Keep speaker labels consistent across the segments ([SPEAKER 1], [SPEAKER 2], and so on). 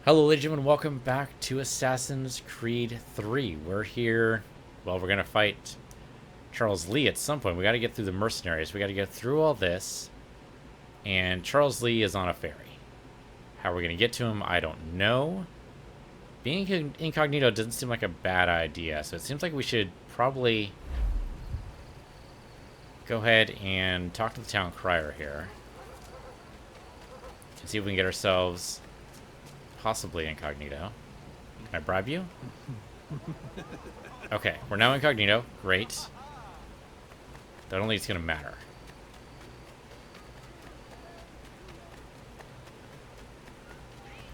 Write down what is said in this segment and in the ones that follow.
[SPEAKER 1] Hello, ladies and gentlemen. Welcome back to Assassin's Creed 3. We're here. Well, we're going to fight Charles Lee at some point. We got to get through the mercenaries. We got to get through all this. And Charles Lee is on a ferry. How we're going to get to him, I don't know. Being incognito doesn't seem like a bad idea. So it seems like we should probably go ahead and talk to the town crier here. And see if we can get ourselves possibly incognito. Can I bribe you? Okay, we're now incognito. Great. That only is going to matter.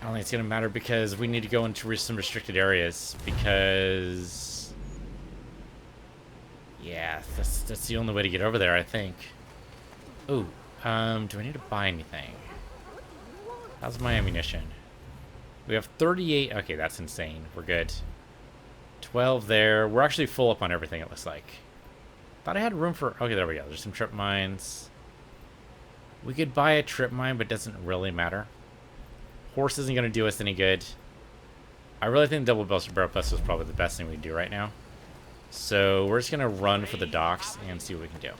[SPEAKER 1] Only it's going to matter because we need to go into some restricted areas because... yeah, that's the only way to get over there, I think. Ooh, do I need to buy anything? How's my ammunition? We have 38. Okay, that's insane. We're good. 12 there. We're actually full up on everything, it looks like. Thought I had room for... okay, there we go. There's some trip mines. We could buy a trip mine, but it doesn't really matter. Horse isn't going to do us any good. I really think double barrel pistol is probably the best thing we can do right now. So we're just going to run for the docks and see what we can do.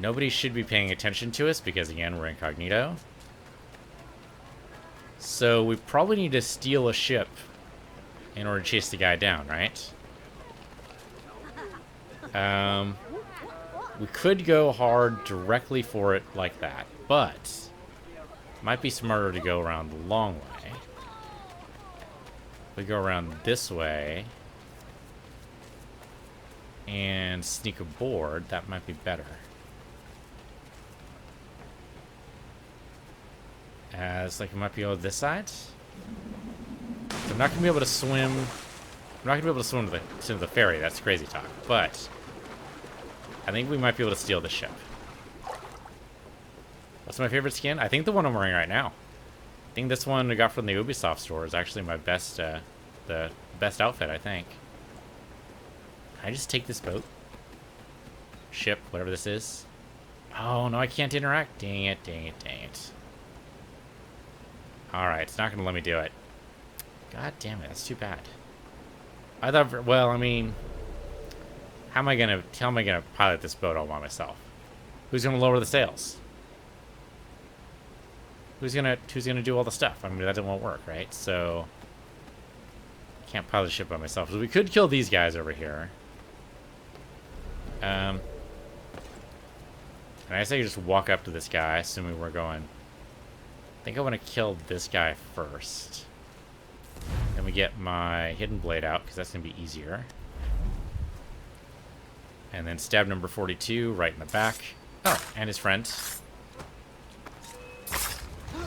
[SPEAKER 1] Nobody should be paying attention to us because, again, we're incognito. So we probably need to steal a ship in order to chase the guy down, right? We could go hard directly for it like that, but it might be smarter to go around the long way. We go around this way and sneak aboard. That might be better. As like, it might be over this side. So I'm not gonna be able to swim. I'm not gonna be able to swim to the ferry. That's crazy talk. But I think we might be able to steal the ship. What's my favorite skin? I think the one I'm wearing right now. I think this one I got from the Ubisoft store is actually my best, the best outfit, I think. Can I just take this boat? Ship, whatever this is. Oh, no, I can't interact. Dang it, dang it, dang it. Alright, it's not going to let me do it. God damn it, that's too bad. I thought, well, I mean, how am I gonna pilot this boat all by myself? Who's gonna lower the sails? Who's gonna do all the stuff? I mean, that won't work, right? So can't pilot a ship by myself. So we could kill these guys over here. And I guess I could just walk up to this guy, assuming we're going. I think I want to kill this guy first. Then we get my hidden blade out, because that's going to be easier. And then stab number 42 right in the back. Oh, and his friend.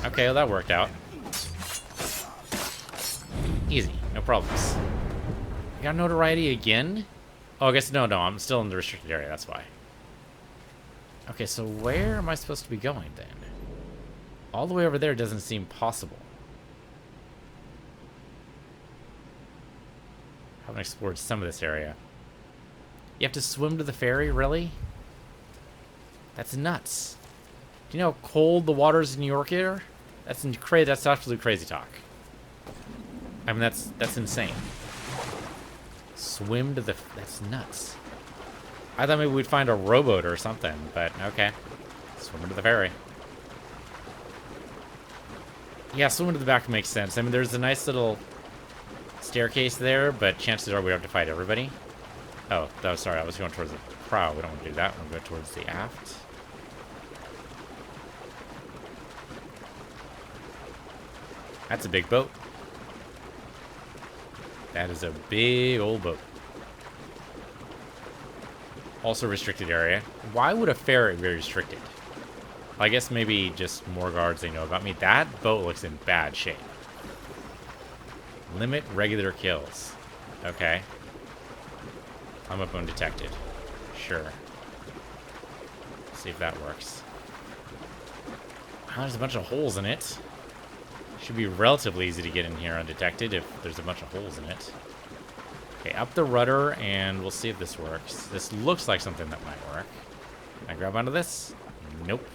[SPEAKER 1] Okay, well, that worked out. Easy, no problems. I got notoriety again? Oh, I guess, no, I'm still in the restricted area, that's why. Okay, so where am I supposed to be going, then? All the way over there doesn't seem possible. I haven't explored some of this area. You have to swim to the ferry, really? That's nuts. Do you know how cold the waters in New York are? That's absolute crazy talk. I mean, that's insane. Swim to the... that's nuts. I thought maybe we'd find a rowboat or something, but okay. Swim to the ferry. Yeah, swimming to the back makes sense. I mean, there's a nice little staircase there, but chances are we have to fight everybody. Oh, sorry, I was going towards the prow. We don't want to do that. We'll go towards the aft. That's a big boat. That is a big old boat. Also restricted area. Why would a ferry be restricted? I guess maybe just more guards they know about me. That boat looks in bad shape. Limit regular kills. Okay. I'm up undetected. Sure. See if that works. Wow, there's a bunch of holes in it. Should be relatively easy to get in here undetected if there's a bunch of holes in it. Okay, up the rudder, and we'll see if this works. This looks like something that might work. Can I grab onto this? Nope.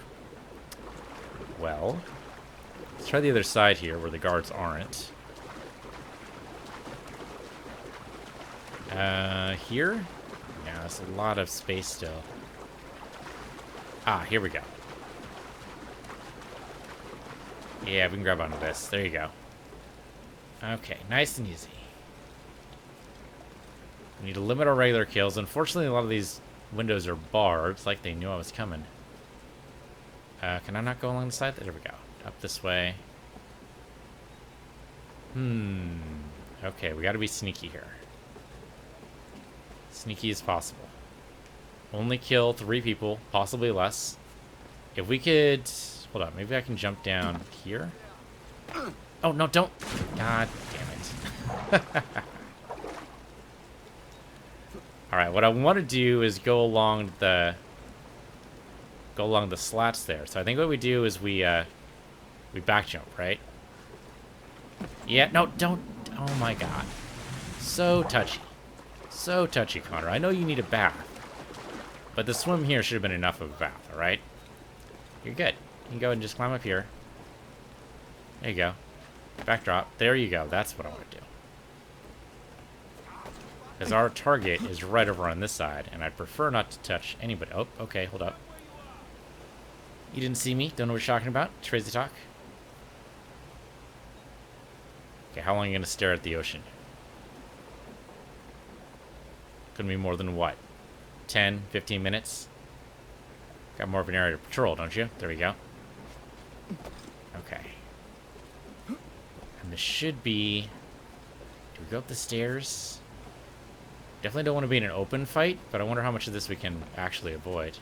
[SPEAKER 1] well. Let's try the other side here where the guards aren't. Here? Yeah, there's a lot of space still. Ah, here we go. Yeah, we can grab onto this. There you go. Okay, nice and easy. We need to limit our regular kills. Unfortunately, a lot of these windows are barred. It's like they knew I was coming. Can I not go along the side? There we go. Up this way. Okay, we gotta be sneaky here. Sneaky as possible. Only kill 3 people, possibly less. If we could... Hold on, maybe I can jump down here? Oh, no, don't! God damn it. Alright, what I want to do is go along the slats there. So I think what we do is we back jump, right? Yeah, no, don't. Oh my god. So touchy. So touchy, Connor. I know you need a bath. But the swim here should have been enough of a bath, alright? You're good. You can go ahead and just climb up here. There you go. Backdrop. There you go. That's what I want to do. Because our target is right over on this side, and I'd prefer not to touch anybody. Oh, okay, hold up. You didn't see me. Don't know what you're talking about. Crazy talk. Okay, how long are you going to stare at the ocean? Couldn't be more than what? 10, 15 minutes? Got more of an area to patrol, don't you? There we go. Okay. And this should be... Do we go up the stairs? Definitely don't want to be in an open fight, but I wonder how much of this we can actually avoid.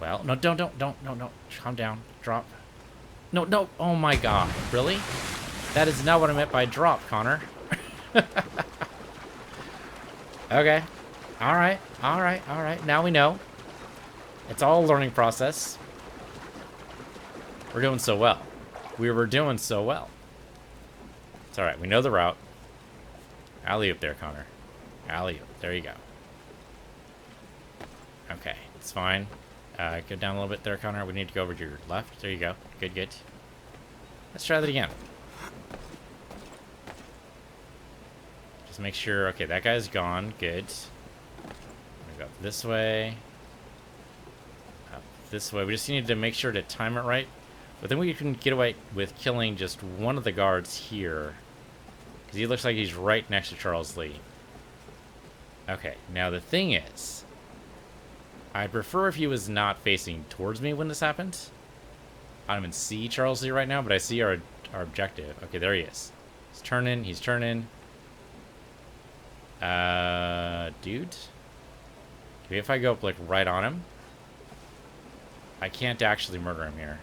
[SPEAKER 1] Well, no, don't, no. Calm down. Drop. No, no. Oh my god. Really? That is not what I meant by drop, Connor. Okay. Alright. Now we know. It's all a learning process. We're doing so well. We were doing so well. It's alright. We know the route. Alley-oop there, Connor. Alley-oop. There you go. Okay. It's fine. Go down a little bit there, Connor. We need to go over to your left. There you go. Good. Let's try that again. Just make sure... Okay, that guy's gone. Good. I'm gonna go this way. Up this way. We just need to make sure to time it right. But then we can get away with killing just one of the guards here. Because he looks like he's right next to Charles Lee. Okay, now the thing is... I'd prefer if he was not facing towards me when this happens. I don't even see Charles Lee right now, but I see our objective. Okay, there he is. He's turning. Dude? Maybe if I go up, like, right on him? I can't actually murder him here.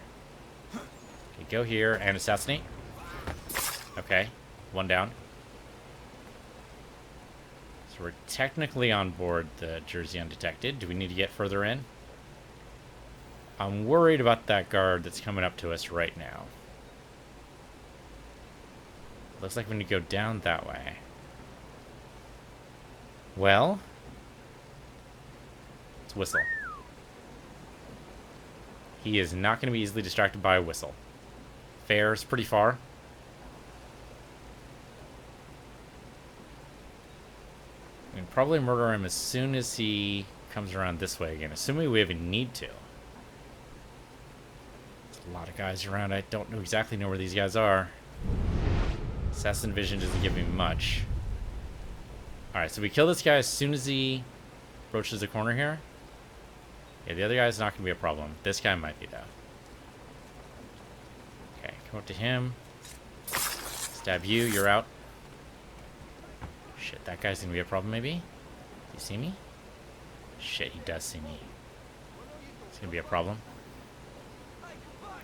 [SPEAKER 1] Okay, go here and assassinate. Okay, one down. So we're technically on board the Jersey Undetected. Do we need to get further in? I'm worried about that guard that's coming up to us right now. Looks like we need to go down that way. Well, let's whistle. He is not going to be easily distracted by a whistle. Fair's pretty far. We can probably murder him as soon as he comes around this way again, assuming we even need to. There's a lot of guys around. I don't exactly know where these guys are. Assassin vision doesn't give me much. Alright, so we kill this guy as soon as he approaches the corner here. Yeah, the other guy's not going to be a problem. This guy might be, though. Okay, come up to him. Stab you, you're out. Shit, that guy's going to be a problem, maybe? Do you see me? Shit, he does see me. It's going to be a problem.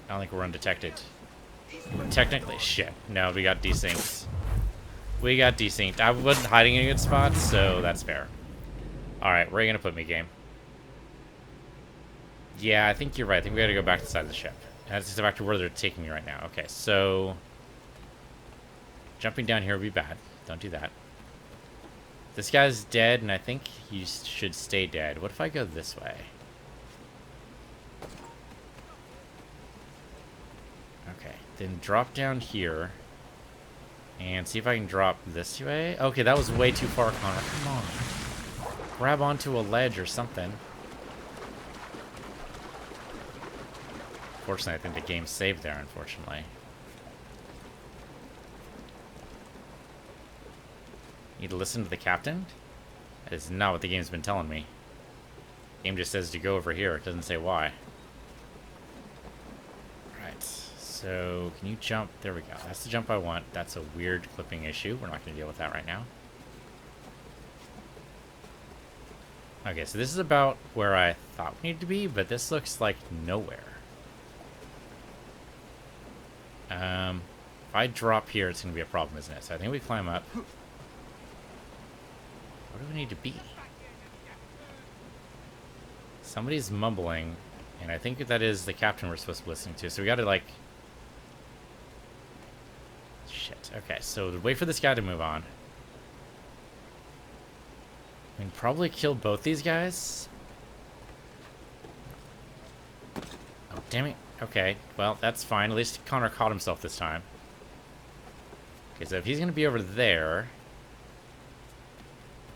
[SPEAKER 1] I don't think we're undetected. Technically, shit. No, we got desynced. We got desynced. I wasn't hiding in a good spot, so that's fair. Alright, where are you going to put me, game? Yeah, I think you're right. I think we got to go back to the side of the ship. That's just back to where they're taking me right now. Okay, so... Jumping down here would be bad. Don't do that. This guy's dead, and I think he should stay dead. What if I go this way? Okay, then drop down here. And see if I can drop this way. Okay, that was way too far, Connor. Come on. Grab onto a ledge or something. Fortunately, I think the game's saved there, unfortunately. Need to listen to the captain? That is not what the game's been telling me. The game just says to go over here. It doesn't say why. Alright, so can you jump? There we go. That's the jump I want. That's a weird clipping issue. We're not going to deal with that right now. Okay, so this is about where I thought we needed to be, but this looks like nowhere. If I drop here, it's going to be a problem, isn't it? So I think we climb up. Where do we need to be? Somebody's mumbling, and I think that is the captain we're supposed to be listening to. So we got to, like... Shit. Okay, so wait for this guy to move on. I mean, probably kill both these guys. Oh, damn it. Okay, well, that's fine. At least Connor caught himself this time. Okay, so if he's going to be over there...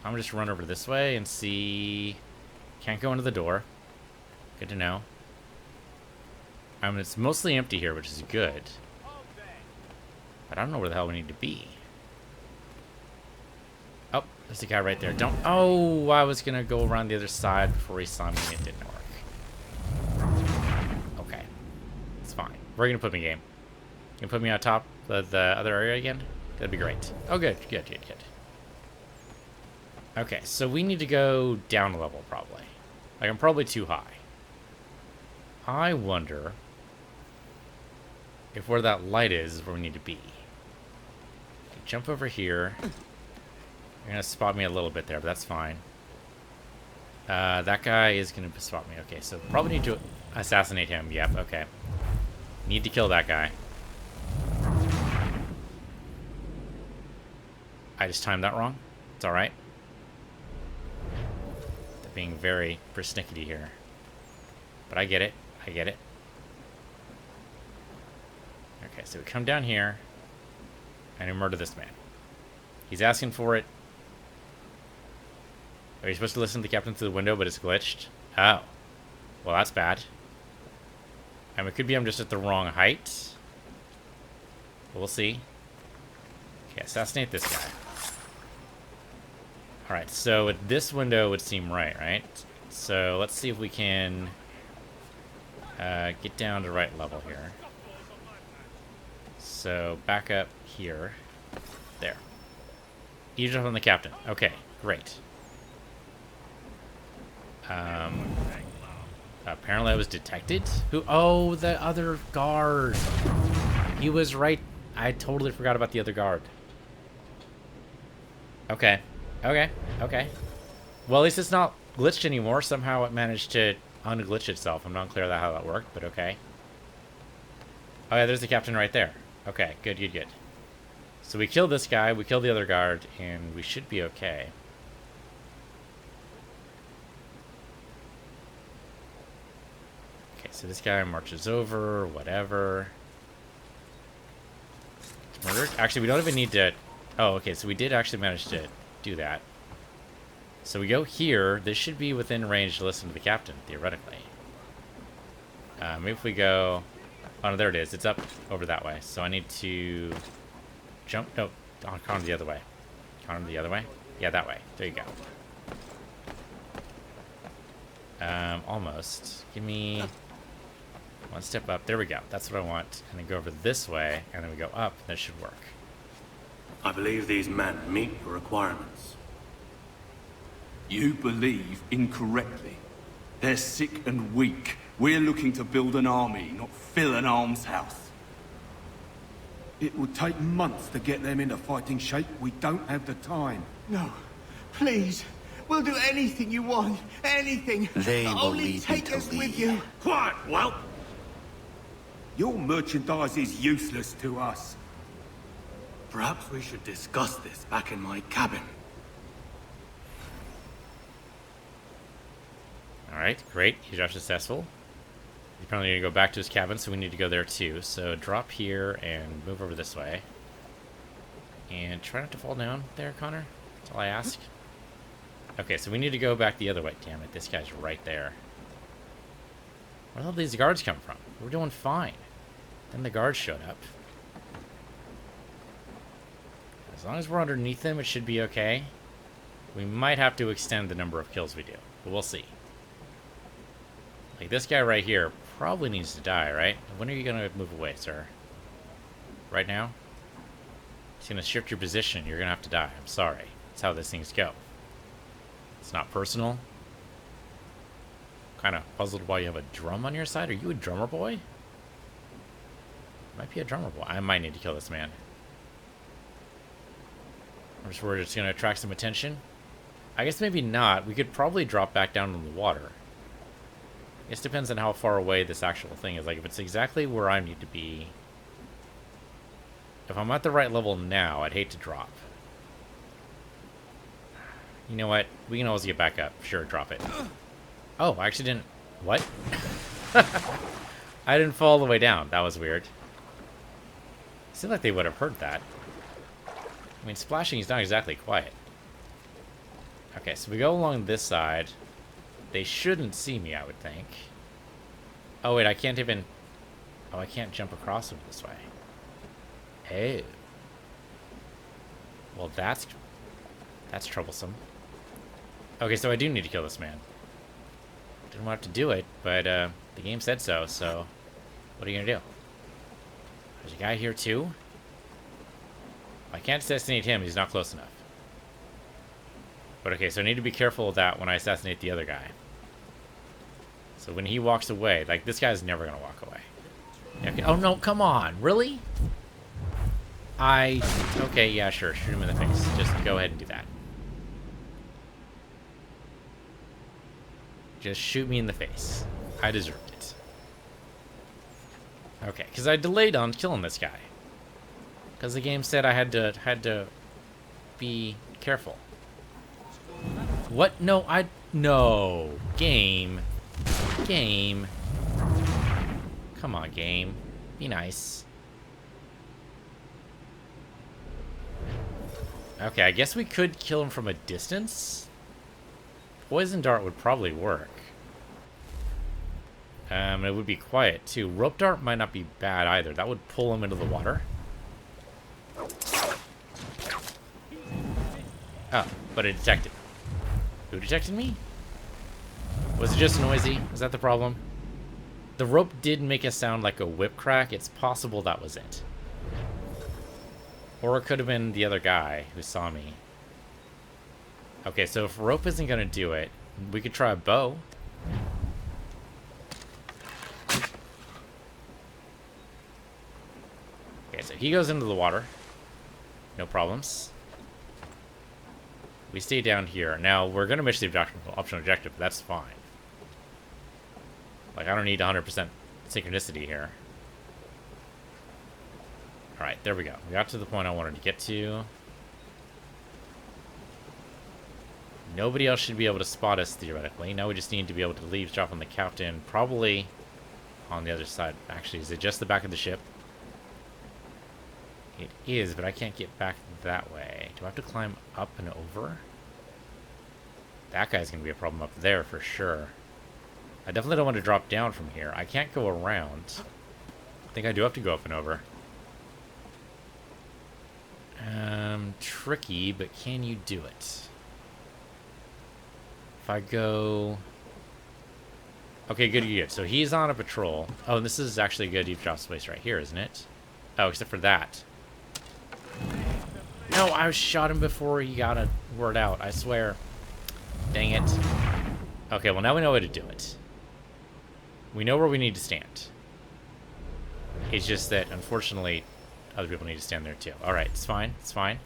[SPEAKER 1] I'm going to just run over this way and see... Can't go into the door. Good to know. I mean, it's mostly empty here, which is good. But I don't know where the hell we need to be. Oh, there's a guy right there. Don't... Oh, I was going to go around the other side before he saw me. It didn't work. Okay. It's fine. We're going to put me in game. You can put me on top of the other area again? That'd be great. Oh, good. Good, good, good. Okay, so we need to go down a level, probably. Like, I'm probably too high. I wonder if where that light is where we need to be. Okay, jump over here. You're going to spot me a little bit there, but that's fine. That guy is going to spot me. Okay, so probably need to assassinate him. Yep, okay. Need to kill that guy. I just timed that wrong. It's alright. Being very persnickety here. But I get it. I get it. Okay, so we come down here and we murder this man. He's asking for it. Are you supposed to listen to the captain through the window, but it's glitched? Oh. Well, that's bad. I mean, it could be I'm just at the wrong height. We'll see. Okay, assassinate this guy. Alright, so at this window would seem right? So let's see if we can get down to right level here. So back up here. There. Eavesdrop on the captain. Okay, great. Apparently I was detected. Who? Oh, the other guard. He was right. I totally forgot about the other guard. Okay. Okay, okay. Well, at least it's not glitched anymore. Somehow it managed to unglitch itself. I'm not clear how that worked, but okay. Oh yeah, there's the captain right there. Okay, good, good, good. So we kill this guy, we kill the other guard, and we should be okay. Okay, so this guy marches over, whatever. It's murdered. Actually, we don't even need to... Oh, okay, so we did actually manage to do that. So we go here. This should be within range to listen to the captain, theoretically. Maybe if we go... Oh, no, there it is. It's up over that way. So I need to jump... No, Connor the other way. Connor the other way? Yeah, that way. There you go. Almost. Give me one step up. There we go. That's what I want. And then go over this way, and then we go up. That should work.
[SPEAKER 2] I believe these men meet the requirements.
[SPEAKER 3] You believe incorrectly. They're sick and weak. We're looking to build an army, not fill an almshouse.
[SPEAKER 4] It would take months to get them into fighting shape. We don't have the time.
[SPEAKER 5] No, please. We'll do anything you want. Anything.
[SPEAKER 2] They will
[SPEAKER 5] Only
[SPEAKER 2] lead
[SPEAKER 5] take
[SPEAKER 2] me to
[SPEAKER 5] us
[SPEAKER 2] thee.
[SPEAKER 5] with you.
[SPEAKER 2] Quiet, whelp!
[SPEAKER 4] Your merchandise is useless to us.
[SPEAKER 2] Perhaps we should discuss this back in my cabin.
[SPEAKER 1] Alright, great. He's successful. Apparently, need to go back to his cabin, so we need to go there too. So drop here and move over this way. And try not to fall down there, Connor. That's all I ask. Okay, so we need to go back the other way. Damn it, this guy's right there. Where the hell did these guards come from? We're doing fine. Then the guards showed up. As long as we're underneath them, it should be okay. We might have to extend the number of kills we do, but we'll see. Like, this guy right here probably needs to die, right? When are you going to move away, sir? Right now? It's going to shift your position. You're going to have to die. I'm sorry. That's how these things go. It's not personal. Kind of puzzled why you have a drum on your side. Are you a drummer boy? Might be a drummer boy. I might need to kill this man. We're just going to attract some attention. I guess maybe not. We could probably drop back down in the water. I guess it depends on how far away this actual thing is. Like, if it's exactly where I need to be... If I'm at the right level now, I'd hate to drop. You know what? We can always get back up. Sure, drop it. Oh, I actually didn't... What? I didn't fall all the way down. That was weird. Seemed like they would have heard that. I mean, splashing is not exactly quiet. Okay, so we go along this side. They shouldn't see me, I would think. Oh, wait, I can't even... Oh, I can't jump across over this way. Oh. Well, that's troublesome. Okay, so I do need to kill this man. Didn't want to do it, but the game said so, so... What are you gonna do? There's a guy here, too? I can't assassinate him, he's not close enough. But okay, so I need to be careful of that when I assassinate the other guy. So when he walks away, like, this guy's never gonna walk away. Okay. Oh no, come on, really? Okay, yeah, sure, shoot him in the face. Just go ahead and do that. Just shoot me in the face. I deserved it. Okay, because I delayed on killing this guy. Because the game said I had to be careful. What? No, no. Game. Come on, game. Be nice. Okay, I guess we could kill him from a distance. Poison dart would probably work. It would be quiet, too. Rope dart might not be bad, either. That would pull him into the water. Oh, but it detected. Who detected me? Was it just noisy? Is that the problem? The rope did make a sound like a whip crack. It's possible that was it. Or it could have been the other guy who saw me. Okay, so if rope isn't going to do it, we could try a bow. Okay, so he goes into the water. No problems. We stay down here. Now, we're going to miss the optional objective, but that's fine. Like, I don't need 100% synchronicity here. Alright, there we go. We got to the point I wanted to get to. Nobody else should be able to spot us, theoretically. Now we just need to be able to leave, drop on the captain. Probably on the other side. Actually, is it just the back of the ship? It is, but I can't get back that way. Do I have to climb up and over? That guy's going to be a problem up there for sure. I definitely don't want to drop down from here. I can't go around. I think I do have to go up and over. Tricky, but can you do it? If I go... Okay, good. So he's on a patrol. Oh, this is actually a good deep drop space right here, isn't it? Oh, except for that. No, I shot him before he got a word out, I swear. Dang it. Okay, well now we know how to do it. We know where we need to stand. It's just that, unfortunately, other people need to stand there too. Alright, it's fine. It's fine.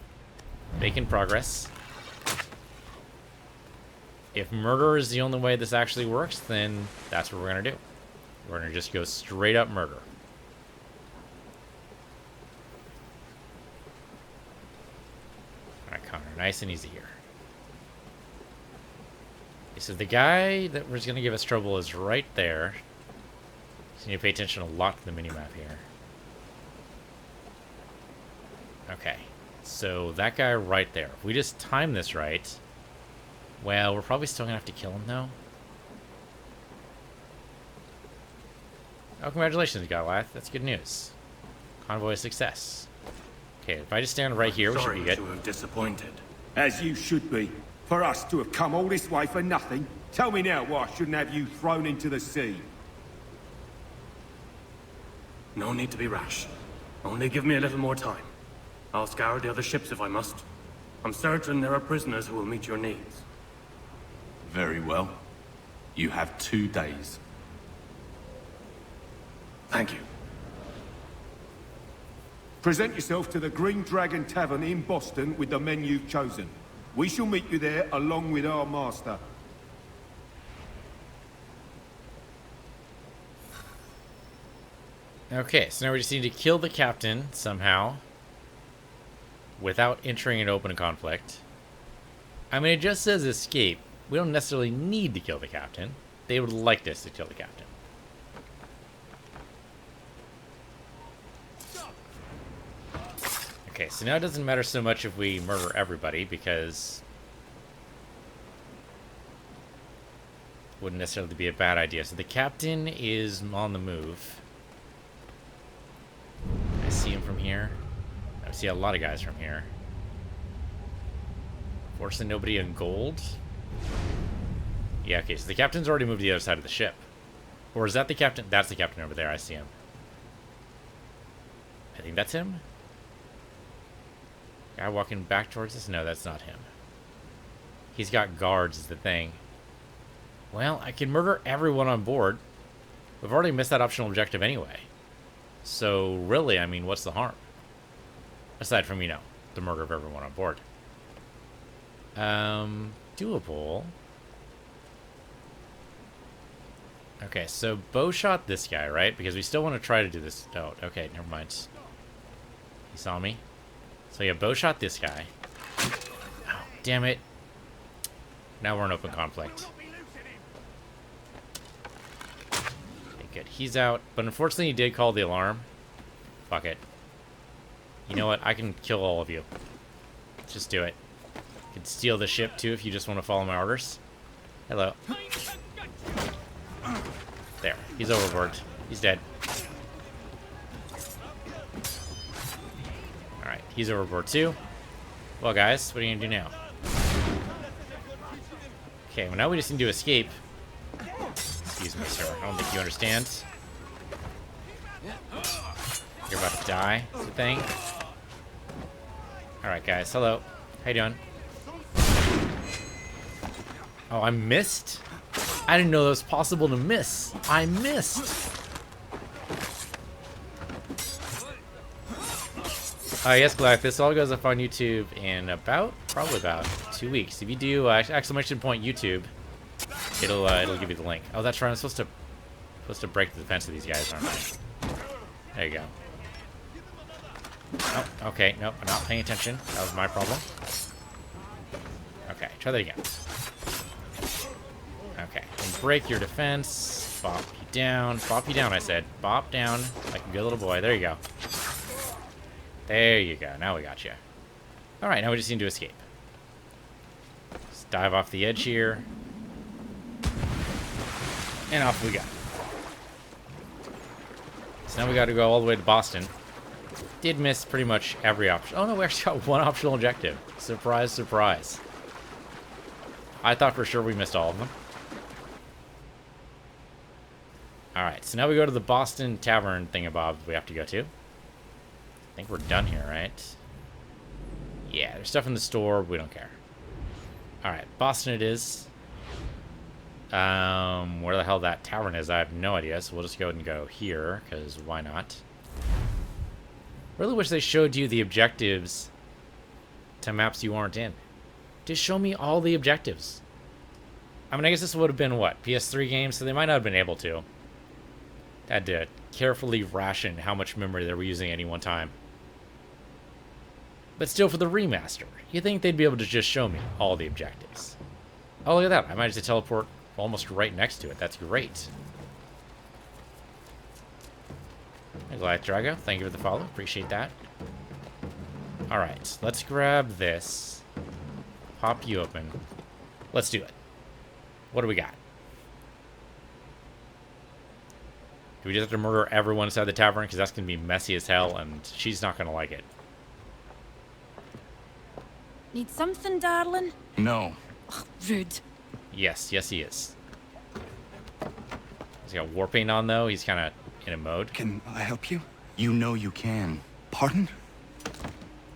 [SPEAKER 1] Making progress. If murder is the only way this actually works, then that's what we're going to do. We're going to just go straight up murder. Alright, Connor. Nice and easy here. Okay, so the guy that was going to give us trouble is right there. So you need to pay attention a lot to the minimap here. Okay. So that guy right there. If we just time this right... Well, we're probably still gonna have to kill him, though. Oh, congratulations, Goliath. That's good news. Convoy success. Okay, if I just stand right here, we should be good.
[SPEAKER 2] Sorry to have disappointed.
[SPEAKER 4] As you should be. For us to have come all this way for nothing. Tell me now why I shouldn't have you thrown into the sea.
[SPEAKER 2] No need to be rash. Only give me a little more time. I'll scour the other ships if I must. I'm certain there are prisoners who will meet your needs.
[SPEAKER 3] Very well. You have 2 days.
[SPEAKER 2] Thank you.
[SPEAKER 4] Present yourself to the Green Dragon Tavern in Boston with the men you've chosen. We shall meet you there along with our master.
[SPEAKER 1] Okay, so now we just need to kill the captain somehow without entering an open conflict. I mean, it just says escape. We don't necessarily need to kill the captain. They would like us to kill the captain. Okay, so now it doesn't matter so much if we murder everybody, because it wouldn't necessarily be a bad idea. So the captain is on the move. I see him from here. I see a lot of guys from here. Fortunately, nobody in gold. Yeah, okay, so the captain's already moved to the other side of the ship. Or is that the captain? That's the captain over there. I see him. I think that's him. Guy walking back towards us? No, that's not him. He's got guards is the thing. Well, I can murder everyone on board. We've already missed that optional objective anyway. So, really, I mean, what's the harm? Aside from, you know, the murder of everyone on board. Doable. Okay, so bow shot this guy, right? Because we still want to try to do this. Oh, okay, never mind. He saw me. So yeah, bow shot this guy. Oh, damn it. Now we're in open conflict. Okay, good. He's out. But unfortunately, he did call the alarm. Fuck it. You know what? I can kill all of you. Let's just do it. You can steal the ship, too, if you just want to follow my orders. Hello. There. He's overboard. He's dead. Alright. He's overboard, too. Well, guys, what are you going to do now? Okay, well, now we just need to escape. Excuse me, sir. I don't think you understand. You're about to die, is the thing. Alright, guys. Hello. How you doing? Oh, I missed? I didn't know that was possible to miss. I missed. Yes, Goliath, this all goes up on YouTube in probably about 2 weeks. If you do exclamation point YouTube, it'll give you the link. Oh, that's right. I'm supposed to break the defense of these guys, aren't I? There you go. Oh, okay. Nope, I'm not paying attention. That was my problem. Okay, try that again. Okay, and break your defense. Bop you down. Bop you down, I said. Bop down like a good little boy. There you go. There you go. Now we got you. Alright, now we just need to escape. Just dive off the edge here. And off we go. So now we got to go all the way to Boston. Did miss pretty much every option. Oh no, we actually got one optional objective. Surprise, surprise. I thought for sure we missed all of them. Alright, so now we go to the Boston Tavern thingamabob we have to go to. I think we're done here, right? Yeah, there's stuff in the store. We don't care. Alright, Boston it is. Where the hell that tavern is, I have no idea. So we'll just go ahead and go here, because why not? Really wish they showed you the objectives to maps you aren't in. Just show me all the objectives. I mean, I guess this would have been, what, PS3 games? So they might not have been able to. Had to carefully ration how much memory they were using at any one time. But still, for the remaster, you'd think they'd be able to just show me all the objectives. Oh, look at that. I managed to teleport almost right next to it. That's great. Hey, Goliath Drago, thank you for the follow. Appreciate that. Alright, let's grab this. Pop you open. Let's do it. What do we got? Do we just have to murder everyone inside the tavern? Because that's going to be messy as hell, and she's not going to like it.
[SPEAKER 6] Need something, darling?
[SPEAKER 3] No.
[SPEAKER 6] Ugh, rude.
[SPEAKER 1] Yes, yes he is. He's got war paint on, though. He's kind of in a mode.
[SPEAKER 3] Can I help you? You know you can. Pardon?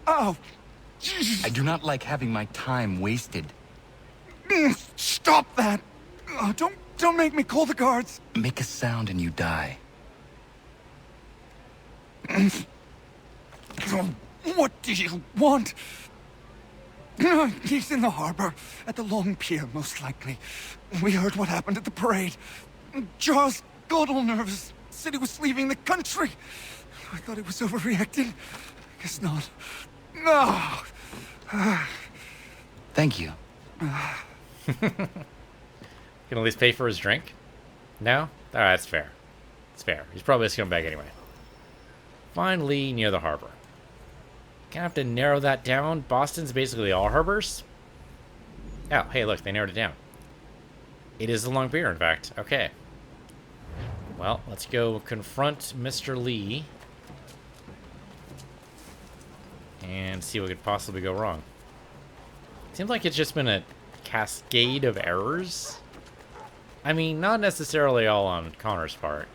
[SPEAKER 3] Oh! I do not like having my time wasted. Stop that! Oh, don't make me call the guards. Make a sound and you die. What do you want? He's in the harbor, at the Long Pier, most likely. We heard what happened at the parade. Charles got all nervous. Said he was leaving the country. I thought he was overreacting. Guess not. No. Thank you.
[SPEAKER 1] Can at least pay for his drink? No? Alright, that's fair. It's fair. He's probably a scumbag anyway. Finally, near the harbor. Gonna have to narrow that down. Boston's basically all harbors. Oh, hey, look, they narrowed it down. It is the Long Pier, in fact. Okay. Well, let's go confront Mr. Lee. And see what could possibly go wrong. Seems like it's just been a cascade of errors. I mean, not necessarily all on Connor's part.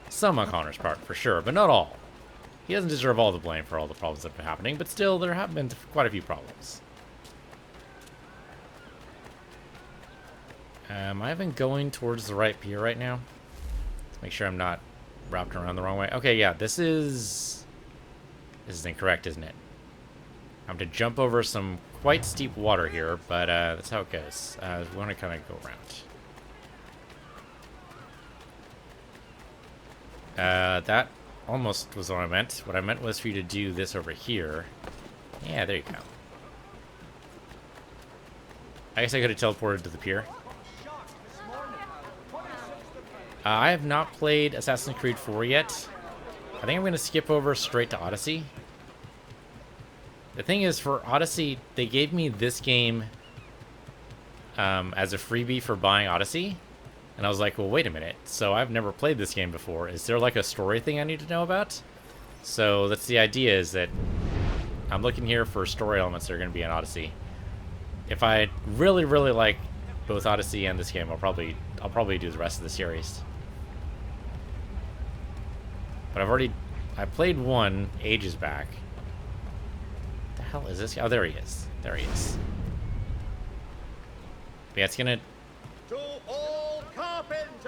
[SPEAKER 1] Some on Connor's part, for sure, but not all. He doesn't deserve all the blame for all the problems that have been happening, but still, there have been quite a few problems. Am I even going towards the right pier right now? Let's make sure I'm not wrapped around the wrong way. Okay, yeah, this is incorrect, isn't it? I'm to jump over some quite steep water here, but that's how it goes. We want to kind of go around. That almost was what I meant. What I meant was for you to do this over here. Yeah, there you go. I guess I could have teleported to the pier. I have not played Assassin's Creed 4 yet. I think I'm going to skip over straight to Odyssey. The thing is, for Odyssey, they gave me this game as a freebie for buying Odyssey. And I was like, well, wait a minute. So I've never played this game before. Is there like a story thing I need to know about? So that's the idea, is that I'm looking here for story elements that are going to be in Odyssey. If I really, really like both Odyssey and this game, I'll probably do the rest of the series. But I played one ages back. What the hell is this? Oh, there he is. There he is. But yeah, it's gonna...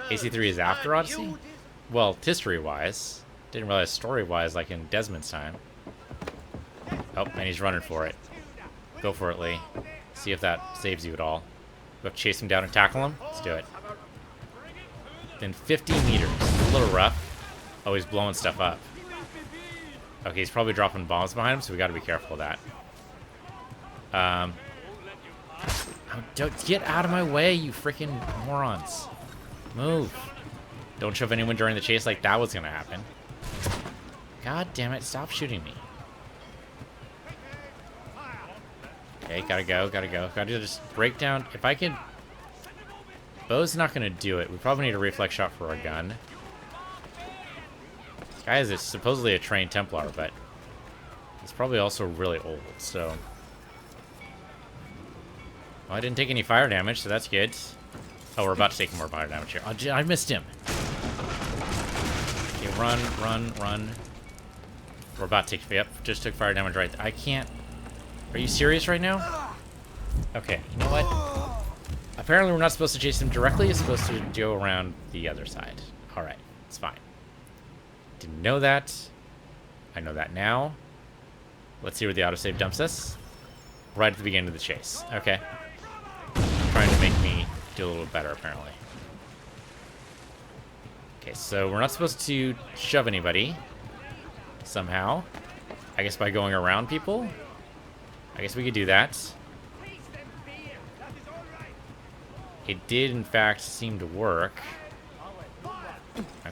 [SPEAKER 1] AC3 is after Odyssey? Well, history-wise. Didn't realize story-wise, like in Desmond's time. Oh, and he's running for it. Go for it, Lee. See if that saves you at all. Go chase him down and tackle him? Let's do it. Then 50 meters. A little rough. Oh, he's blowing stuff up. Okay, he's probably dropping bombs behind him, so we gotta be careful of that. Don't get out of my way, you freaking morons. Move. Don't shove anyone during the chase like that was gonna happen. God damn it, stop shooting me. Okay, gotta go. Gotta just break down. If I could... Bow's not gonna do it. We probably need a reflex shot for our gun. This guy is supposedly a trained Templar, but he's probably also really old, so... Well, I didn't take any fire damage, so that's good. Oh, we're about to take more fire damage here. Oh, I missed him. Okay, run. We're about to take... Yep, just took fire damage right there. I can't... Are you serious right now? Okay, you know what? Apparently we're not supposed to chase him directly. It's supposed to go around the other side. Alright, it's fine. Didn't know that. I know that now. Let's see where the autosave dumps us. Right at the beginning of the chase. Okay. Trying to make me do a little better, apparently. Okay, so we're not supposed to shove anybody. Somehow. I guess by going around people. I guess we could do that. It did, in fact, seem to work.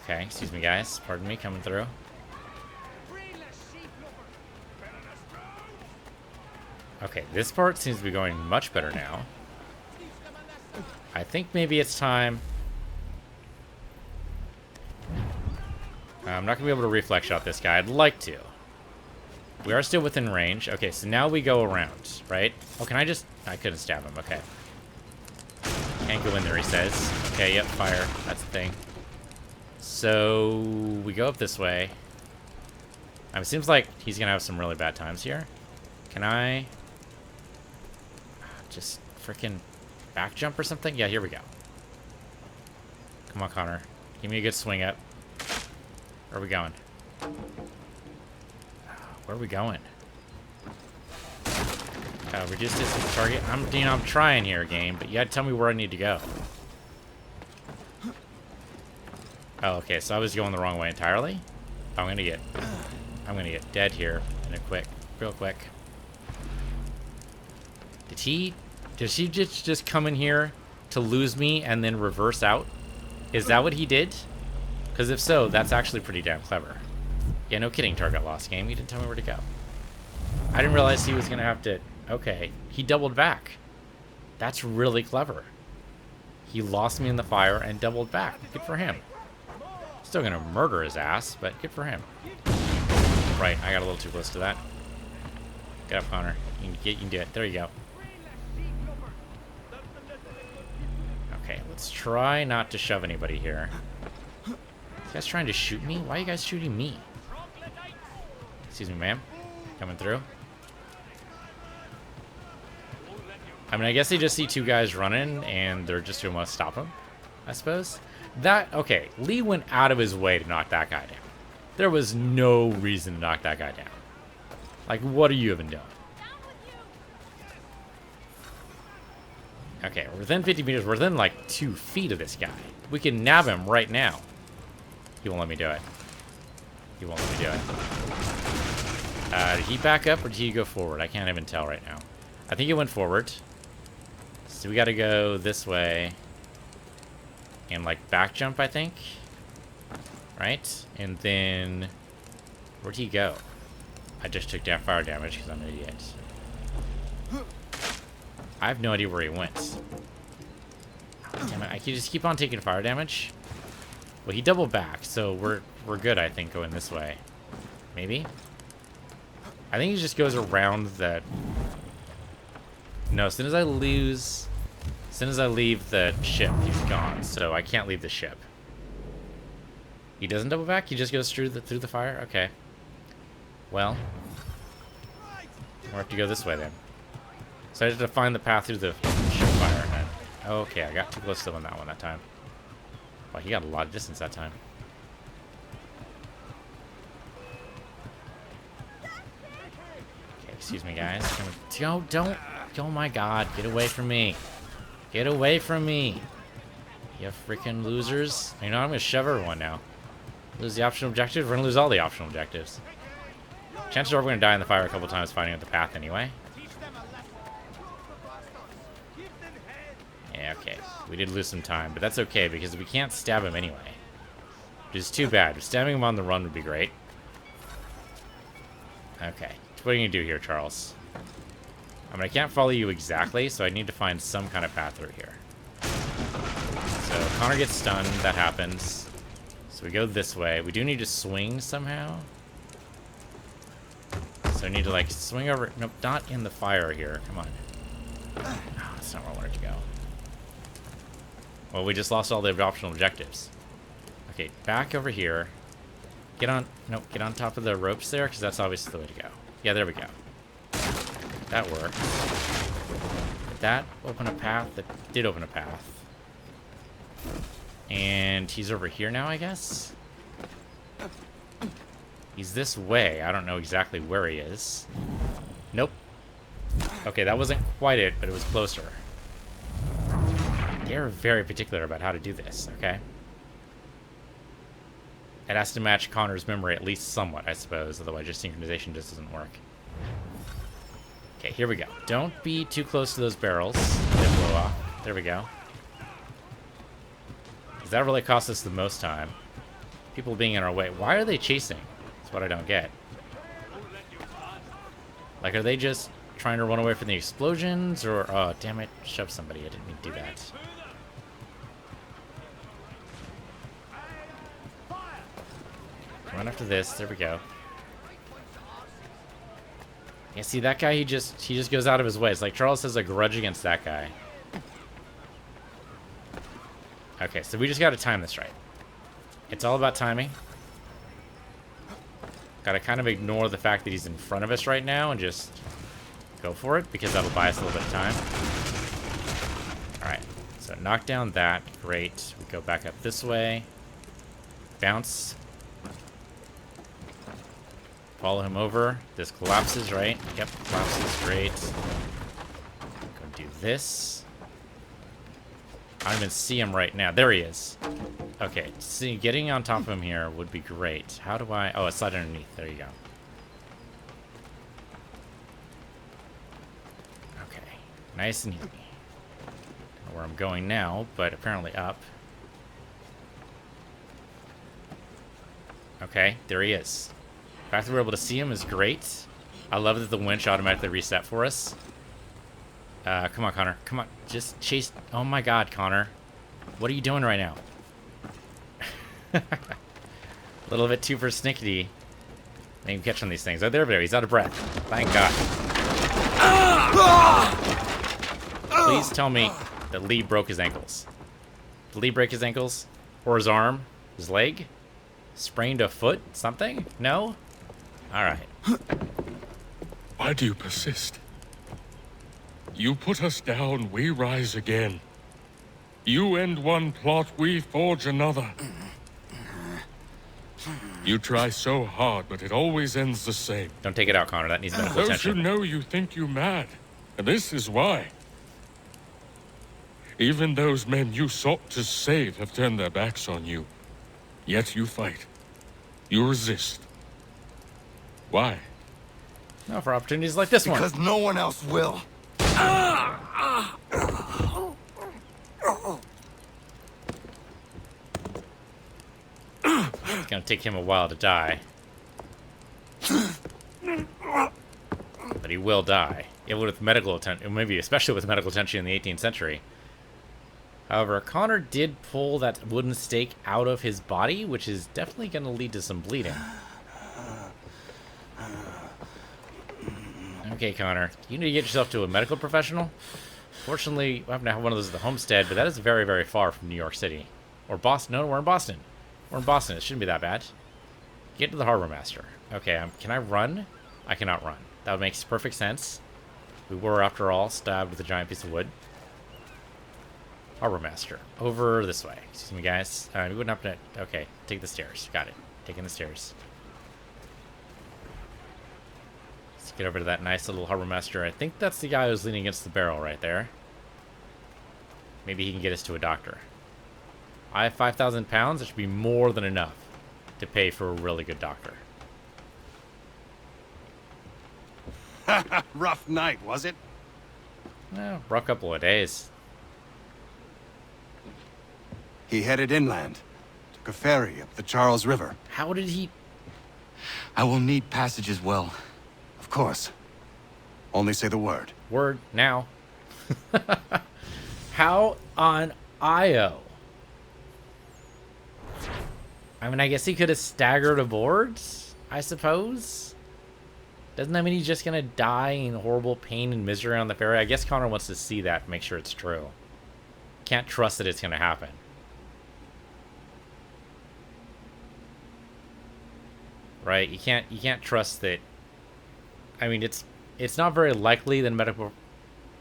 [SPEAKER 1] Okay, excuse me, guys. Pardon me, coming through. Okay, this part seems to be going much better now. I think maybe it's time. I'm not going to be able to reflex shot this guy. I'd like to. We are still within range. Okay, so now we go around, right? Oh, can I just... I couldn't stab him. Okay. Can't go in there, he says. Okay, yep, fire. That's the thing. So, we go up this way. It seems like he's going to have some really bad times here. Can I... just freaking back jump or something? Yeah, here we go. Come on, Connor. Give me a good swing up. Where are we going? Where are we going? Reduce distance target. I'm trying here, game, but you gotta tell me where I need to go. Oh, okay, so I was going the wrong way entirely. I'm gonna get dead here in a real quick. Did he just come in here to lose me and then reverse out? Is that what he did? Because if so, that's actually pretty damn clever. Yeah, no kidding, target lost, game. You didn't tell me where to go. I didn't realize he was going to have to... Okay, he doubled back. That's really clever. He lost me in the fire and doubled back. Good for him. Still going to murder his ass, but good for him. Right, I got a little too close to that. Get up, Connor. You can do it. There you go. Okay, let's try not to shove anybody here. You guys trying to shoot me? Why are you guys shooting me? Excuse me, ma'am. Coming through. I mean, I guess they just see two guys running, and they're just going to want to stop him, I suppose. Okay, Lee went out of his way to knock that guy down. There was no reason to knock that guy down. Like, what are you even doing? Okay, we're within 50 meters. We're within, like, 2 feet of this guy. We can nab him right now. He won't let me do it. He won't let me do it. Did he back up or did he go forward? I can't even tell right now. I think he went forward. So we gotta go this way. And like back jump, I think. Right? And then... Where'd he go? I just took down fire damage because I'm an idiot. I have no idea where he went. Oh, damn it, I can just keep on taking fire damage. Well, he doubled back, so we're good, I think, going this way. Maybe? I think he just goes around that... No, as soon as I leave the ship, he's gone, so I can't leave the ship. He doesn't double back? He just goes through the fire? Okay. Well, we'll have to go this way then. So I have to find the path through the ship fire. And okay, I got too close to him on that one that time. Wow, he got a lot of distance that time. Okay, excuse me, guys. Don't. Oh my god, get away from me. Get away from me. You freaking losers. You know, I'm going to shove everyone now. Lose the optional objective. We're going to lose all the optional objectives. Chances are we're going to die in the fire a couple times fighting out the path anyway. Yeah, okay. We did lose some time, but that's okay because we can't stab him anyway. Which is too bad. Stabbing him on the run would be great. Okay. What are you going to do here, Charles? I mean, I can't follow you exactly, so I need to find some kind of path through here. So, Connor gets stunned. That happens. So we go this way. We do need to swing somehow. So I need to, like, swing over... Nope, not in the fire here. Come on. Oh, that's not where I wanted to go. Well, we just lost all the optional objectives. Okay, back over here. Get on... Nope, get on top of the ropes there, because that's obviously the way to go. Yeah, there we go. That worked. Did that open a path? That did open a path. And he's over here now, I guess? He's this way. I don't know exactly where he is. Nope. Okay, that wasn't quite it, but it was closer. They're very particular about how to do this, okay? It has to match Connor's memory at least somewhat, I suppose. Otherwise, just synchronization just doesn't work. Okay, here we go. Don't be too close to those barrels. They blow off. There we go. Because that really cost us the most time. People being in our way. Why are they chasing? That's what I don't get. Like, are they just trying to run away from the explosions? Or, oh, damn it, shove somebody. I didn't mean to do that. Run after this. There we go. Yeah, see, that guy, he just goes out of his way. It's like Charles has a grudge against that guy. Okay, so we just gotta time this right. It's all about timing. Gotta kind of ignore the fact that he's in front of us right now and just go for it, because that'll buy us a little bit of time. Alright, so knock down that. Great. We go back up this way. Bounce. Follow him over. This collapses, right? Yep, collapses. Great. Go do this. I don't even see him right now. There he is. Okay, see, getting on top of him here would be great. How do I... Oh, I slide underneath. There you go. Okay, nice and easy. Don't know where I'm going now, but apparently up. Okay, there he is. The fact that we're able to see him is great. I love that the winch automatically reset for us. Come on, Connor. Come on. Just chase... Oh my god, Connor. What are you doing right now? A little bit too persnickety. I can catch on these things. Oh, there we go. He's out of breath. Thank god. Please tell me that Lee broke his ankles. Did Lee break his ankles? Or his arm? His leg? Sprained a foot? Something? No? Alright.
[SPEAKER 7] Why do you persist? You put us down, we rise again. You end one plot, we forge another. You try so hard, but it always ends the same.
[SPEAKER 1] Don't take it out, Connor. That needs medical
[SPEAKER 7] Those
[SPEAKER 1] attention.
[SPEAKER 7] who know you think you mad. And this is why. Even those men you sought to save have turned their backs on you. Yet you fight. You resist. Why?
[SPEAKER 1] No, for opportunities like this one.
[SPEAKER 3] Because no one else will.
[SPEAKER 1] It's gonna take him a while to die. But he will die. Yeah, with medical attention, maybe especially with medical attention in the 18th century. However, Connor did pull that wooden stake out of his body, which is definitely going to lead to some bleeding. Okay, Connor, you need to get yourself to a medical professional. Fortunately, we happen to have one of those at the homestead, but that is very, very far from New York City. Or Boston. No, we're in Boston. We're in Boston. It shouldn't be that bad. Get to the harbor master. Okay, can I run? I cannot run. That makes perfect sense. We were, after all, stabbed with a giant piece of wood. Harbor master. Over this way. Excuse me, guys. We wouldn't have to... Okay, take the stairs. Got it. Taking the stairs. Let's get over to that nice little harbor master. I think that's the guy who's leaning against the barrel right there. Maybe he can get us to a doctor. I have 5,000 pounds. That should be more than enough to pay for a really good doctor.
[SPEAKER 8] Rough night, was it?
[SPEAKER 1] Well, rough couple of days.
[SPEAKER 8] He headed inland. Took a ferry up the Charles River.
[SPEAKER 1] How did he...
[SPEAKER 3] I will need passage as well.
[SPEAKER 8] Of course. Only say the word.
[SPEAKER 1] Word now. How on Io? I mean, I guess he could have staggered aboard, I suppose. Doesn't that mean he's just gonna die in horrible pain and misery on the ferry? I guess Connor wants to see that, make sure it's true. Can't trust that it's gonna happen. Right? You can't trust that. I mean, it's not very likely that a medical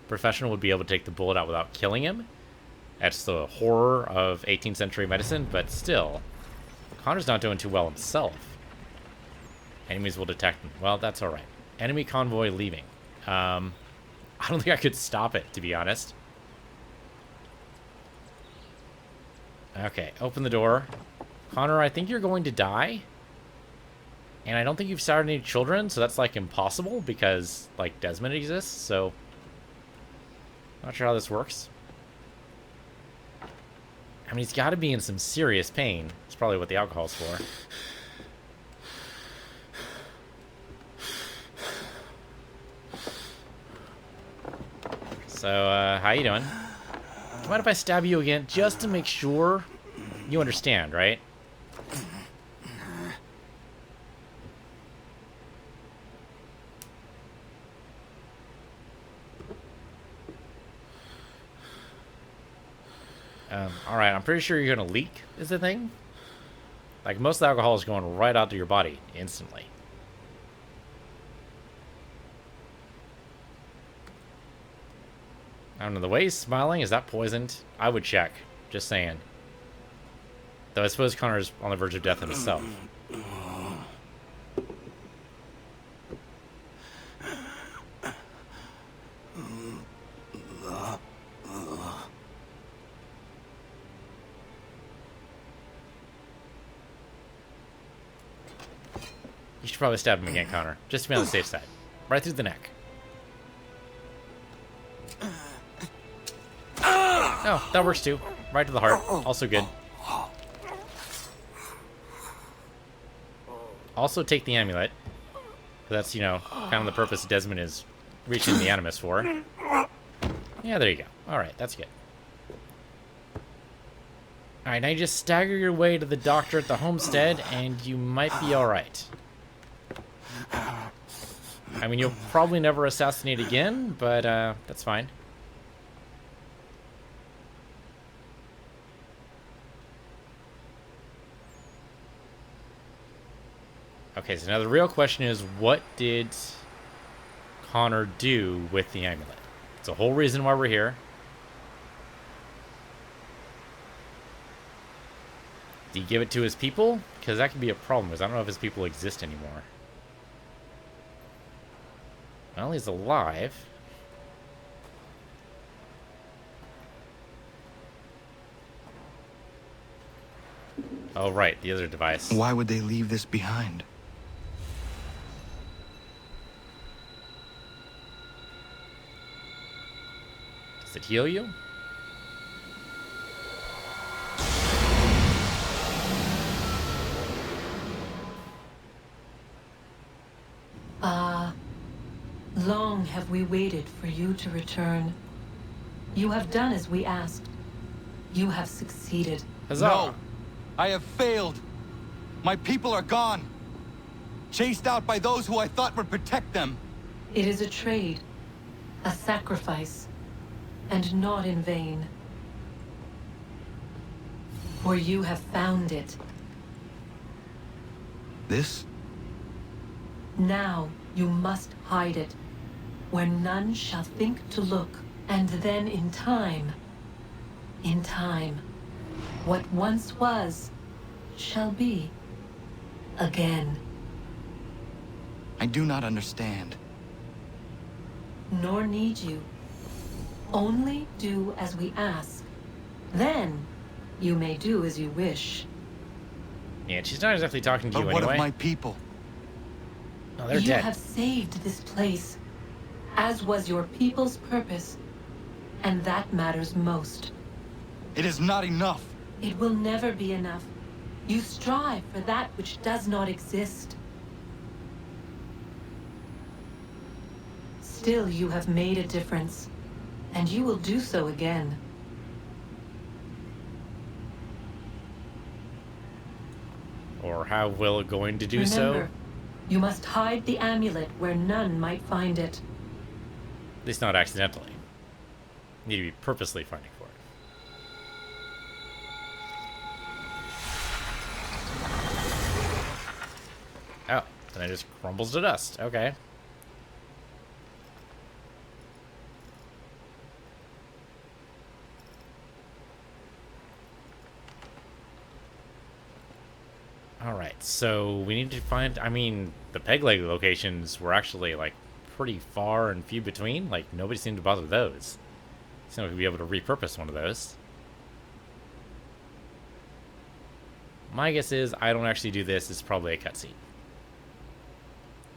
[SPEAKER 1] professional would be able to take the bullet out without killing him. That's the horror of 18th century medicine, but still, Connor's not doing too well himself. Enemies will detect him. Well, that's alright. Enemy convoy leaving. I don't think I could stop it, to be honest. Okay, open the door. Connor, I think you're going to die. And I don't think you've started any children, so that's, like, impossible, because, like, Desmond exists, so... Not sure how this works. I mean, he's got to be in some serious pain. It's probably what the alcohol's for. So, how you doing? Do you mind if I stab you again, just to make sure you understand, right? Alright, I'm pretty sure you're gonna leak, is the thing. Like, most of the alcohol is going right out to your body instantly. I don't know, the way he's smiling, is that poisoned? I would check, just saying. Though I suppose Connor's on the verge of death himself. You should probably stab him again, Connor. Just to be on the safe side. Right through the neck. Oh, that works too. Right to the heart. Also good. Also take the amulet. That's, you know, kind of the purpose Desmond is reaching the Animus for. Yeah, there you go. Alright, that's good. Alright, now you just stagger your way to the doctor at the homestead, and you might be alright. I mean, you'll probably never assassinate again, but that's fine. Okay, so now the real question is, what did Connor do with the amulet? It's the whole reason why we're here. Did he give it to his people? Because that could be a problem, because I don't know if his people exist anymore. Well, he's alive. Oh, right, the other device.
[SPEAKER 3] Why would they leave this behind?
[SPEAKER 1] Does it heal you?
[SPEAKER 9] Long have we waited for you to return. You have done as we asked. You have succeeded.
[SPEAKER 1] Huzzah!
[SPEAKER 3] No! I have failed! My people are gone! Chased out by those who I thought would protect them!
[SPEAKER 9] It is a trade, a sacrifice, and not in vain. For you have found it.
[SPEAKER 3] This?
[SPEAKER 9] Now you must hide it, where none shall think to look, and then in time, what once was, shall be, again.
[SPEAKER 3] I do not understand.
[SPEAKER 9] Nor need you. Only do as we ask. Then, you may do as you wish.
[SPEAKER 1] Yeah, she's not exactly talking to you
[SPEAKER 3] But what
[SPEAKER 1] anyway.
[SPEAKER 3] of my people?
[SPEAKER 1] Oh, they're
[SPEAKER 9] You
[SPEAKER 1] dead.
[SPEAKER 9] have saved this place, as was your people's purpose, and that matters most.
[SPEAKER 3] It is not enough.
[SPEAKER 9] It will never be enough. You strive for that which does not exist. Still, you have made a difference, and you will do so again.
[SPEAKER 1] Or how will it going to do
[SPEAKER 9] Remember,
[SPEAKER 1] so?
[SPEAKER 9] you must hide the amulet where none might find it.
[SPEAKER 1] At least not accidentally. You need to be purposely finding for it. Oh, and it just crumbles to dust. Okay. Alright, so we need to find... I mean, the peg leg locations were actually, like, pretty far and few between. Like, nobody seemed to bother those. Seemed like we'd be able to repurpose one of those. My guess is I don't actually do this. It's probably a cutscene.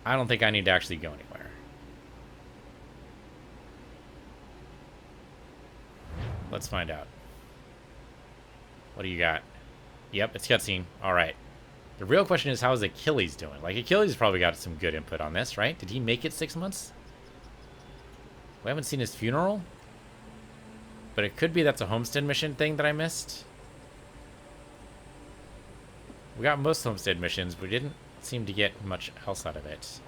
[SPEAKER 1] I don't think I need to actually go anywhere. Let's find out. What do you got? Yep, it's cutscene. All right. The real question is, how is Achilles doing? Like, Achilles probably got some good input on this, right? Did he make it 6 months? We haven't seen his funeral. But it could be that's a homestead mission thing that I missed. We got most homestead missions, but we didn't seem to get much else out of it.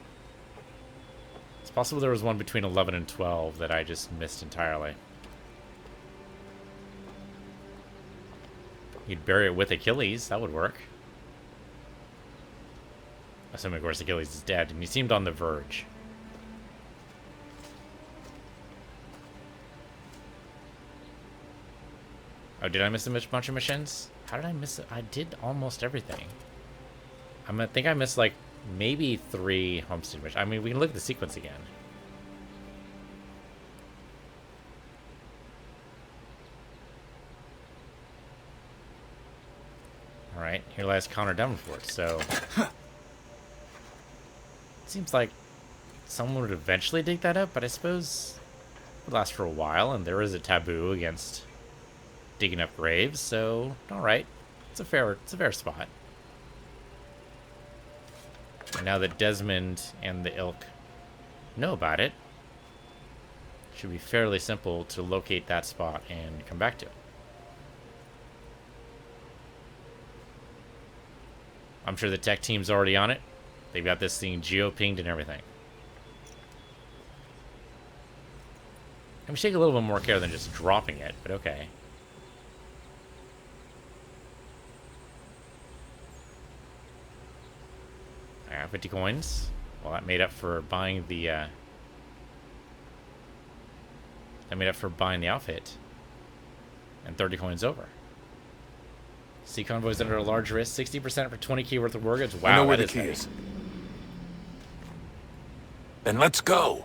[SPEAKER 1] It's possible there was one between 11 and 12 that I just missed entirely. You'd bury it with Achilles. That would work. Assuming, of course, Achilles is dead, and he seemed on the verge. Oh, did I miss a bunch of missions? How did I miss it? I did almost everything. I think I missed, like, maybe 3 homestead missions. I mean, we can look at the sequence again. Alright, here lies Connor Davenport, so... Seems like someone would eventually dig that up, but I suppose it would last for a while, and there is a taboo against digging up graves, so alright. It's a fair spot. And now that Desmond and the ilk know about it, it should be fairly simple to locate that spot and come back to it. I'm sure the tech team's already on it. They've got this thing geo-pinged and everything. And we should take a little bit more care than just dropping it, but okay. Alright, 50 coins. Well, that made up for buying the, outfit. And 30 coins over. Sea convoys under a large risk. 60% for 20k worth of wargoods. Wow,
[SPEAKER 8] I know where
[SPEAKER 1] that
[SPEAKER 8] the key
[SPEAKER 1] heavy.
[SPEAKER 8] is. Then let's go.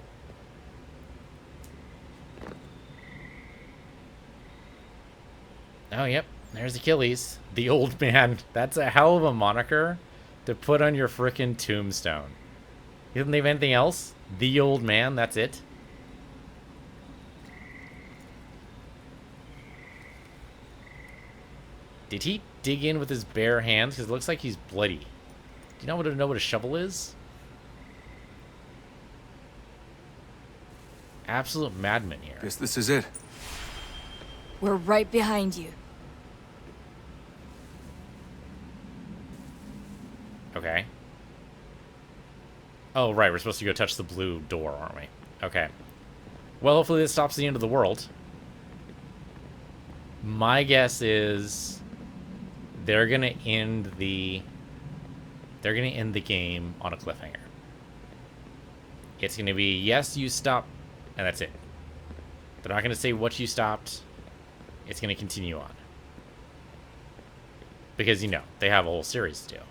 [SPEAKER 1] Oh, yep. There's Achilles. The old man. That's a hell of a moniker to put on your frickin' tombstone. You didn't leave anything else? The old man, that's it? Did he dig in with his bare hands? Because it looks like he's bloody. Do you know what a shovel is? Absolute madman here.
[SPEAKER 8] Guess this is it.
[SPEAKER 6] We're right behind you.
[SPEAKER 1] Okay. Oh, right. We're supposed to go touch the blue door, aren't we? Okay. Well, hopefully this stops the end of the world. My guess is they're going to end the game on a cliffhanger. It's going to be, yes, you stop, and that's it. They're not going to say what you stopped. It's going to continue on. Because, you know, they have a whole series to do.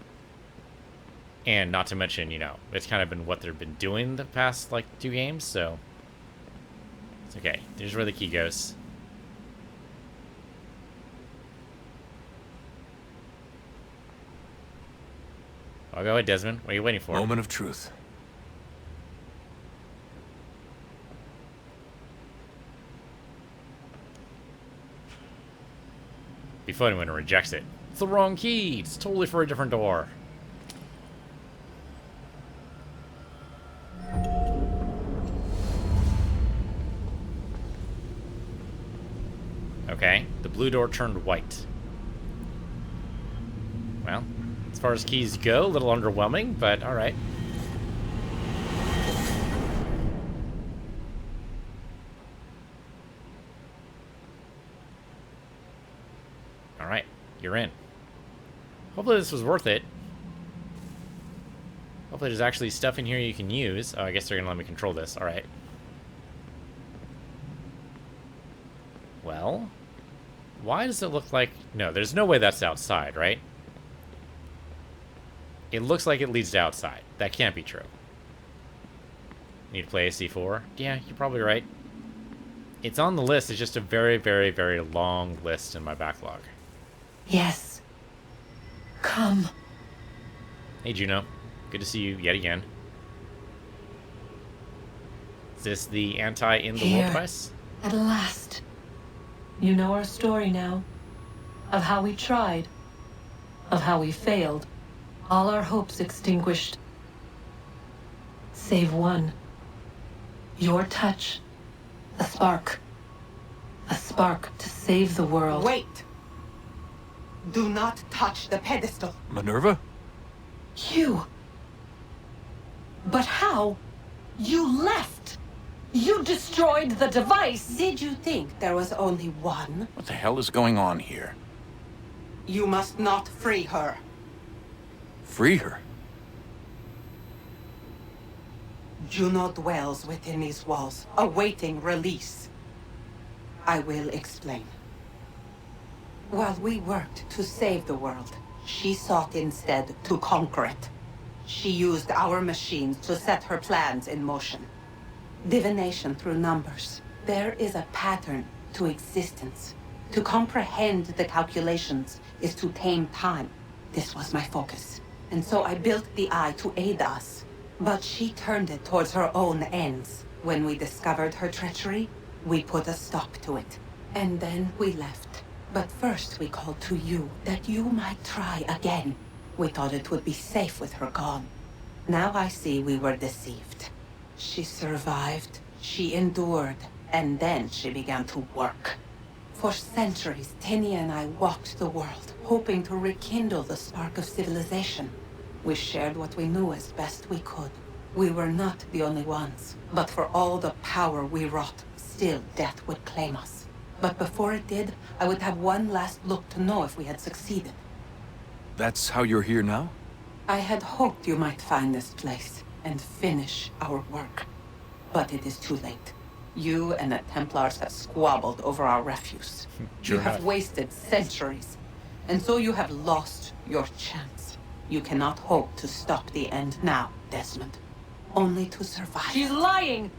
[SPEAKER 1] And not to mention, you know, it's kind of been what they've been doing the past, like, 2 games, so... It's okay. Here's where the key goes. I'll go ahead, Desmond. What are you waiting for?
[SPEAKER 8] Moment of truth.
[SPEAKER 1] Be funny when it rejects it. It's the wrong key. It's totally for a different door. Okay, the blue door turned white. Well, as far as keys go, a little underwhelming, but alright. Alright, you're in. Hopefully this was worth it. Hopefully there's actually stuff in here you can use. Oh, I guess they're gonna let me control this. Alright. Well, why does it look like... No, there's no way that's outside, right? It looks like it leads to outside. That can't be true. Need to play a C4? Yeah, you're probably right. It's on the list. It's just a very, very, very long list in my backlog.
[SPEAKER 9] Yes. Come.
[SPEAKER 1] Hey, Juno. Good to see you yet again. Is this the anti-in-the-world
[SPEAKER 9] Here.
[SPEAKER 1] price?
[SPEAKER 9] At last. You know our story now. of how we tried, of how we failed. All our hopes extinguished. Save one. Your touch. A spark. A spark to save the world.
[SPEAKER 10] Wait! Do not touch the pedestal.
[SPEAKER 8] Minerva?
[SPEAKER 9] You. But how? You left. You destroyed the device.
[SPEAKER 10] Did you think there was only one?
[SPEAKER 3] What the hell is going on here?
[SPEAKER 10] You must not free her.
[SPEAKER 8] Free her?
[SPEAKER 10] Juno dwells within these walls, awaiting release. I will explain. While we worked to save the world, she sought instead to conquer it. She used our machines to set her plans in motion. Divination through numbers. There is a pattern to existence. To comprehend the calculations is to tame time. This was my focus. And so I built the eye to aid us. But she turned it towards her own ends. When we discovered her treachery, we put a stop to it. And then we left. But first we called to you, that you might try again. We thought it would be safe with her gone. Now I see we were deceived. She survived, she endured, and then she began to work. For centuries, Tinia and I walked the world, hoping to rekindle the spark of civilization. We shared what we knew as best we could. We were not the only ones, but for all the power we wrought, still death would claim us. But before it did, I would have one last look to know if we had succeeded.
[SPEAKER 8] That's how you're here now?
[SPEAKER 10] I had hoped you might find this place and finish our work. But it is too late. You and the Templars have squabbled over our refuse. You have wasted centuries, and so you have lost your chance. You cannot hope to stop the end now, Desmond. Only to survive.
[SPEAKER 9] She's lying!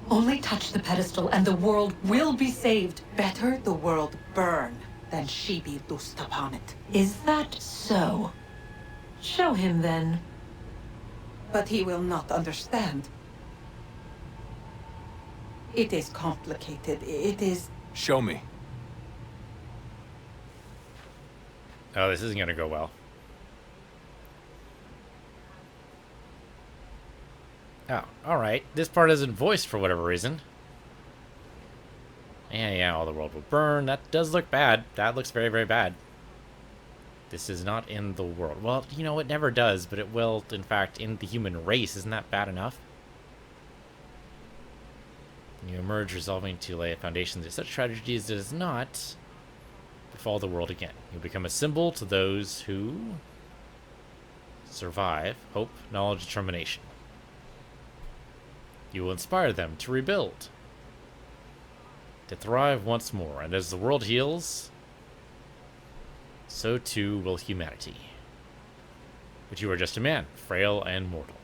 [SPEAKER 9] Only touch the pedestal and the world will be saved.
[SPEAKER 10] Better the world burn than she be loosed upon it.
[SPEAKER 9] Is that so? Show him then.
[SPEAKER 10] But he will not understand. It is complicated. It is...
[SPEAKER 8] Show me.
[SPEAKER 1] Oh, this isn't going to go well. Oh, alright. This part isn't voiced for whatever reason. Yeah, all the world will burn. That does look bad. That looks very, very bad. This is not in the world. Well, you know, it never does, but it will, in fact, in the human race. Isn't that bad enough? You emerge resolving to lay a foundation that such tragedies does not befall the world again. You become a symbol to those who survive, hope, knowledge, determination. You will inspire them to rebuild, to thrive once more, and as the world heals, so too will humanity. But you are just a man, frail and mortal.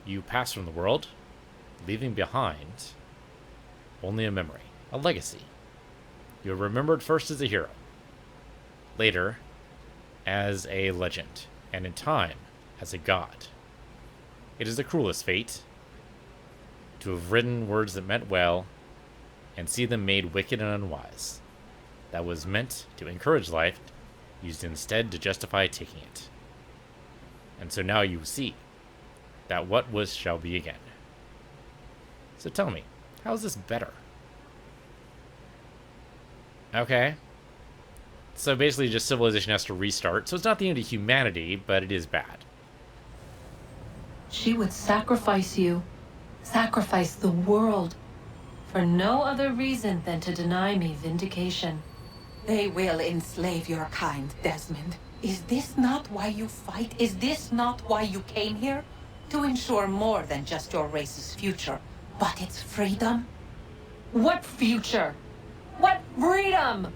[SPEAKER 1] You pass from the world, leaving behind only a memory, a legacy. You are remembered first as a hero, later as a legend, and in time as a god. It is the cruelest fate to have written words that meant well and see them made wicked and unwise. That was meant to encourage life, used instead to justify taking it. And so now you see that what was shall be again. So tell me, how is this better? Okay. So basically just civilization has to restart. So it's not the end of humanity, but it is bad.
[SPEAKER 9] She would sacrifice you, sacrifice the world, for no other reason than to deny me vindication.
[SPEAKER 10] They will enslave your kind, Desmond. Is this not why you fight? Is this not why you came here? To ensure more than just your race's future, but its freedom?
[SPEAKER 9] What future? What freedom?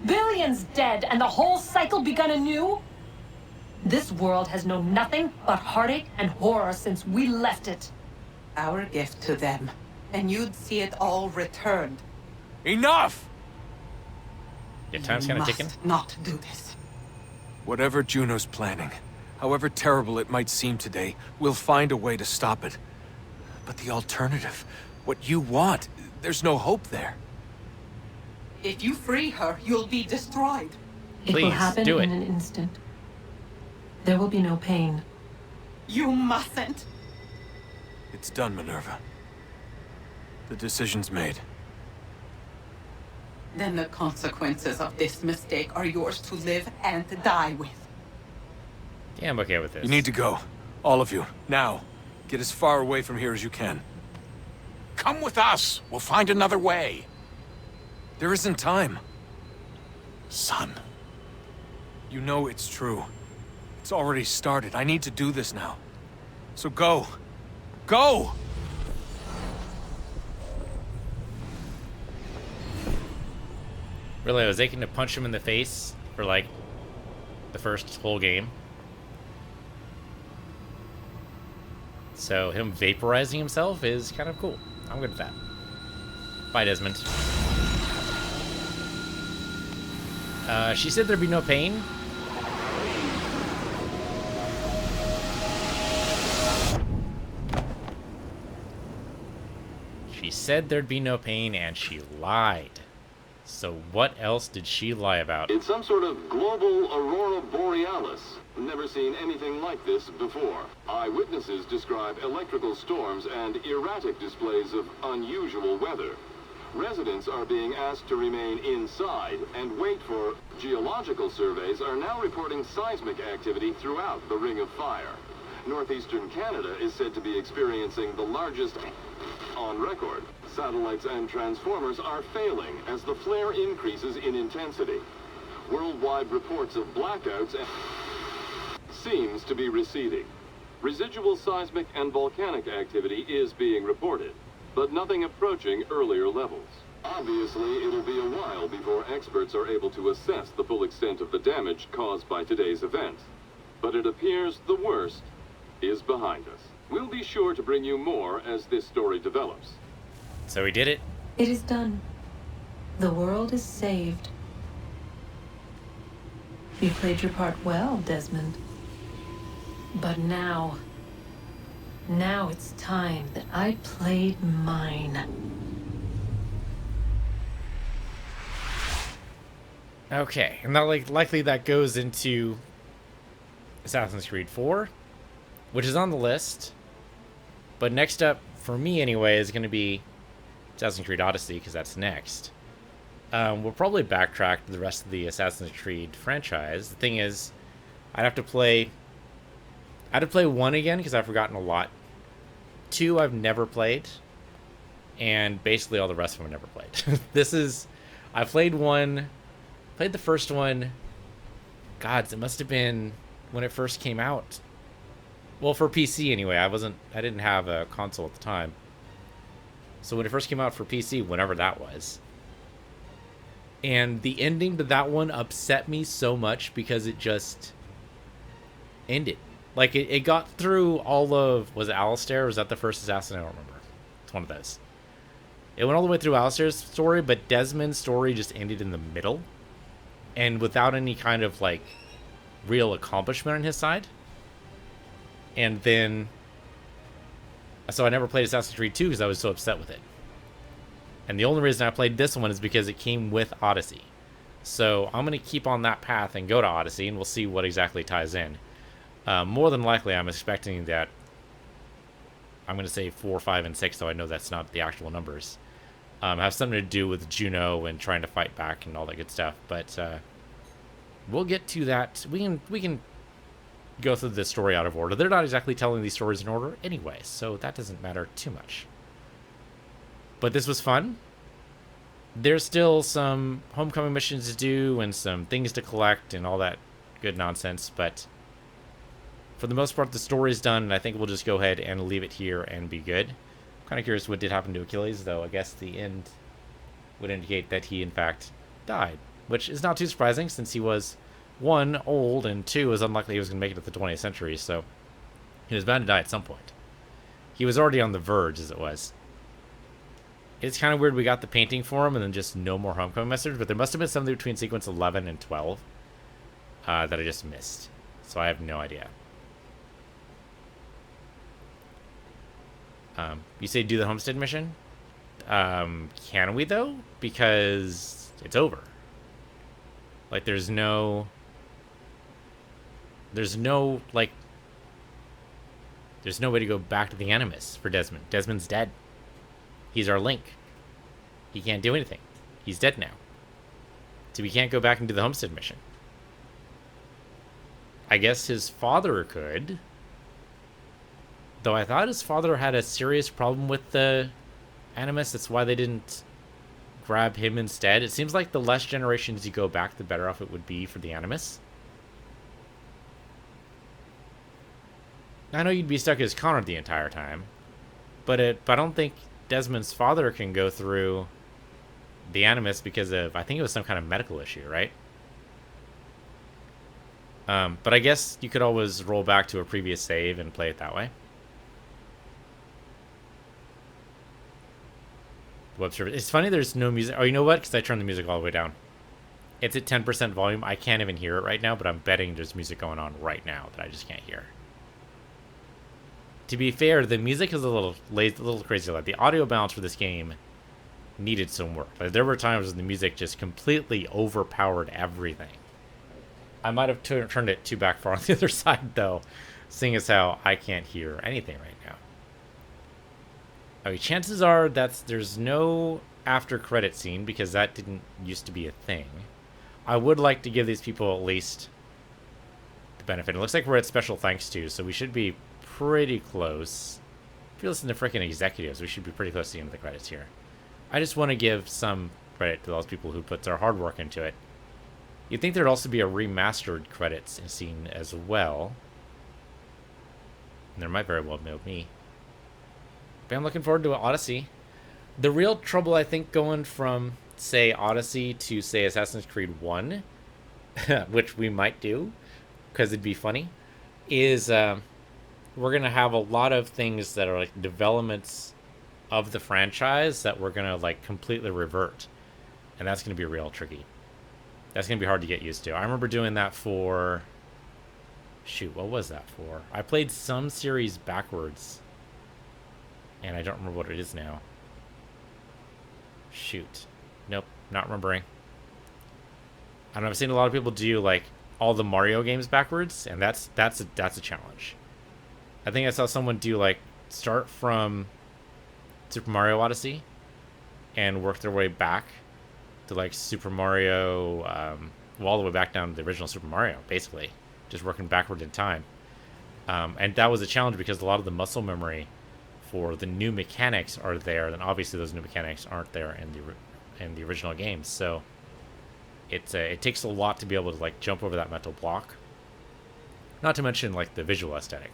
[SPEAKER 9] Billions dead and the whole cycle begun anew? This world has known nothing but heartache and horror since we left it.
[SPEAKER 10] Our gift to them, and you'd see it all returned.
[SPEAKER 8] Enough!
[SPEAKER 1] Yeah, time's kind of ticking.
[SPEAKER 10] Not do this.
[SPEAKER 8] Whatever Juno's planning, however terrible it might seem today, we'll find a way to stop it. But the alternative, what you want, there's no hope there.
[SPEAKER 10] If you free her, you'll be destroyed.
[SPEAKER 9] It will
[SPEAKER 1] Please,
[SPEAKER 9] happen
[SPEAKER 1] do it.
[SPEAKER 9] in an instant. There will be no pain.
[SPEAKER 10] You mustn't.
[SPEAKER 8] It's done, Minerva. The decision's made.
[SPEAKER 10] Then the consequences of this mistake are yours to live and die with.
[SPEAKER 1] Yeah, I'm okay with this.
[SPEAKER 8] You need to go. All of you. Now. Get as far away from here as you can.
[SPEAKER 3] Come with us. We'll find another way.
[SPEAKER 8] There isn't time.
[SPEAKER 3] Son.
[SPEAKER 8] You know it's true. It's already started. I need to do this now. So go. Go!
[SPEAKER 1] Really, I was aching to punch him in the face for, like, the first whole game. So him vaporizing himself is kind of cool. I'm good with that. Bye, Desmond. She said there'd be no pain. She said there'd be no pain, and she lied. So what else did she lie about?
[SPEAKER 11] It's some sort of global aurora borealis. Never seen anything like this before. Eyewitnesses describe electrical storms and erratic displays of unusual weather. Residents are being asked to remain inside and wait for geological surveys are now reporting seismic activity throughout the Ring of Fire. Northeastern Canada is said to be experiencing the largest on record. Satellites and transformers are failing as the flare increases in intensity. Worldwide reports of blackouts seems to be receding. Residual seismic and volcanic activity is being reported, but nothing approaching earlier levels. Obviously, it'll be a while before experts are able to assess the full extent of the damage caused by today's event. But it appears the worst is behind us. We'll be sure to bring you more as this story develops.
[SPEAKER 1] So we did it.
[SPEAKER 9] It is done. The world is saved. You played your part well, Desmond. But now it's time that I played mine.
[SPEAKER 1] Okay, and now likely that goes into Assassin's Creed 4, which is on the list. But next up, for me anyway, is going to be Assassin's Creed Odyssey, because that's next. We'll probably backtrack to the rest of the Assassin's Creed franchise. The thing is, I'd have to play 1 again, because I've forgotten a lot. 2, I've never played. And basically all the rest of them I've never played. I played 1, played the first one. God, it must have been when it first came out. Well, for PC anyway. I didn't have a console at the time. So when it first came out for PC, whenever that was. And the ending to that one upset me so much because it just ended. Like, it got through all of... Was it Alistair? Or was that the first assassin? I don't remember. It's one of those. It went all the way through Alistair's story, but Desmond's story just ended in the middle. And without any kind of, like, real accomplishment on his side. And then... So I never played Assassin's Creed 2 because I was so upset with it. And the only reason I played this one is because it came with Odyssey. So I'm going to keep on that path and go to Odyssey, and we'll see what exactly ties in. More than likely, I'm expecting that... I'm going to say 4, 5, and 6, so I know that's not the actual numbers. Have something to do with Juno and trying to fight back and all that good stuff. But we'll get to that. We can go through this story out of order. They're not exactly telling these stories in order anyway, so that doesn't matter too much. But this was fun. There's still some homecoming missions to do and some things to collect and all that good nonsense, but for the most part, the story's done, and I think we'll just go ahead and leave it here and be good. I'm kind of curious what did happen to Achilles, though I guess the end would indicate that he, in fact, died, which is not too surprising since he was, 1, old, and 2, is unlikely he was going to make it to the 20th century, so he was bound to die at some point. He was already on the verge, as it was. It's kind of weird we got the painting for him and then just no more homecoming message, but there must have been something between sequence 11 and 12 that I just missed, so I have no idea. You say do the homestead mission? Can we, though? Because it's over. Like, there's no, like, there's no way to go back to the Animus for Desmond. Desmond's dead. He's our link. He can't do anything. He's dead now. So we can't go back into the homestead mission. I guess his father could. Though I thought his father had a serious problem with the Animus. That's why they didn't grab him instead. It seems like the less generations you go back, the better off it would be for the Animus. I know you'd be stuck as Connor the entire time, but I don't think Desmond's father can go through the Animus because of, I think it was some kind of medical issue, right? But I guess you could always roll back to a previous save and play it that way. Web service. It's funny there's no music. Oh, you know what? Because I turned the music all the way down. It's at 10% volume. I can't even hear it right now, but I'm betting there's music going on right now that I just can't hear. To be fair, the music is a little crazy. Like, the audio balance for this game needed some work. Like, there were times when the music just completely overpowered everything. I might have turned it too back far on the other side, though, seeing as how I can't hear anything right now. Okay, chances are there's no after credit scene because that didn't used to be a thing. I would like to give these people at least the benefit. It looks like we're at special thanks to, so we should be pretty close. If you listen to freaking executives, we should be pretty close to the end of the credits here. I just want to give some credit to those people who put their hard work into it. You'd think there'd also be a remastered credits scene as well. And there might very well be. But I'm looking forward to Odyssey. The real trouble, I think, going from, say, Odyssey to, say, Assassin's Creed 1, which we might do, because it'd be funny, is we're going to have a lot of things that are, like, developments of the franchise that we're going to, like, completely revert. And that's going to be real tricky. That's going to be hard to get used to. I remember doing that for... Shoot, what was that for? I played some series backwards. And I don't remember what it is now. Shoot. Nope, not remembering. I don't know, I've seen a lot of people do, like, all the Mario games backwards, and that's a challenge. I think I saw someone do, like, start from Super Mario Odyssey and work their way back to, like, Super Mario, well, all the way back down to the original Super Mario, basically. Just working backward in time. And that was a challenge because a lot of the muscle memory for the new mechanics are there, then obviously those new mechanics aren't there in the original games. So it takes a lot to be able to, like, jump over that mental block. Not to mention, like, the visual aesthetic.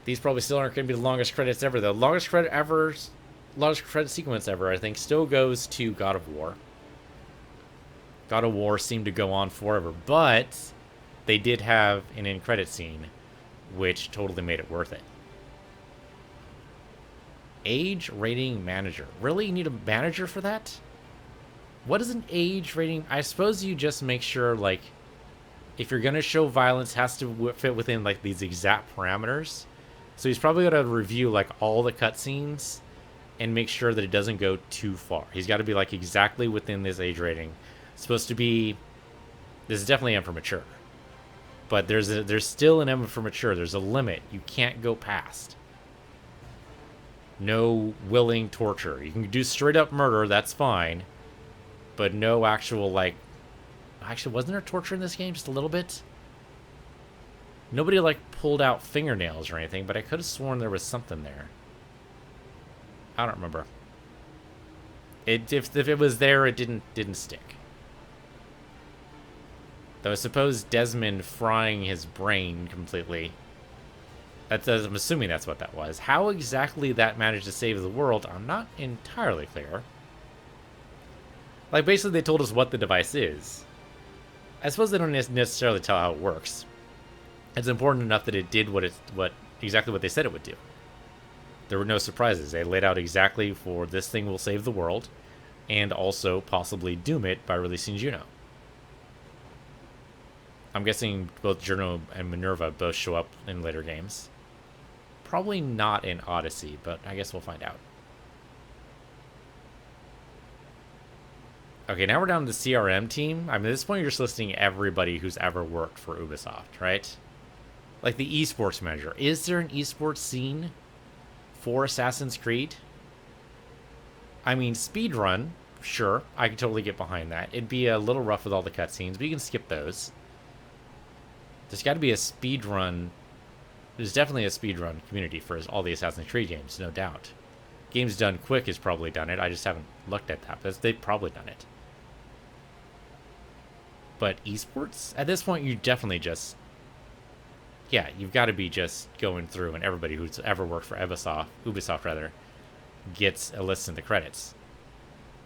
[SPEAKER 1] These probably still aren't going to be the longest credits ever. The longest credit sequence ever, I think, still goes to God of War. God of War seemed to go on forever, but they did have an end credit scene, which totally made it worth it. Age rating manager. Really? You need a manager for that? What is an age rating? I suppose you just make sure, like, if you're going to show violence, it has to fit within, like, these exact parameters. So he's probably going to review, like, all the cutscenes and make sure that it doesn't go too far. He's got to be, like, exactly within this age rating. It's supposed to be... This is definitely M for mature. But there's still an M for mature. There's a limit you can't go past. No willing torture. You can do straight up murder, that's fine. But no actual, like... Actually, wasn't there torture in this game? Just a little bit? Nobody, like, pulled out fingernails or anything, but I could have sworn there was something there. I don't remember. If it was there, it didn't stick. Though I suppose Desmond frying his brain completely. I'm assuming that's what that was. How exactly that managed to save the world, I'm not entirely clear. Like, basically they told us what the device is. I suppose they don't necessarily tell how it works. It's important enough that it did exactly what they said it would do. There were no surprises. They laid out exactly for this thing will save the world, and also possibly doom it by releasing Juno. I'm guessing both Juno and Minerva both show up in later games. Probably not in Odyssey, but I guess we'll find out. Okay, now we're down to the CRM team. I mean, at this point, you're just listing everybody who's ever worked for Ubisoft, right? Like the esports manager. Is there an esports scene for Assassin's Creed? I mean, speedrun, sure. I can totally get behind that. It'd be a little rough with all the cutscenes, but you can skip those. There's got to be a speedrun. There's definitely a speedrun community for all the Assassin's Creed games, no doubt. Games Done Quick has probably done it. I just haven't looked at that, but they've probably done it. But esports? At this point, you definitely just... Yeah, you've got to be just going through, and everybody who's ever worked for Ubisoft rather, gets a list in the credits.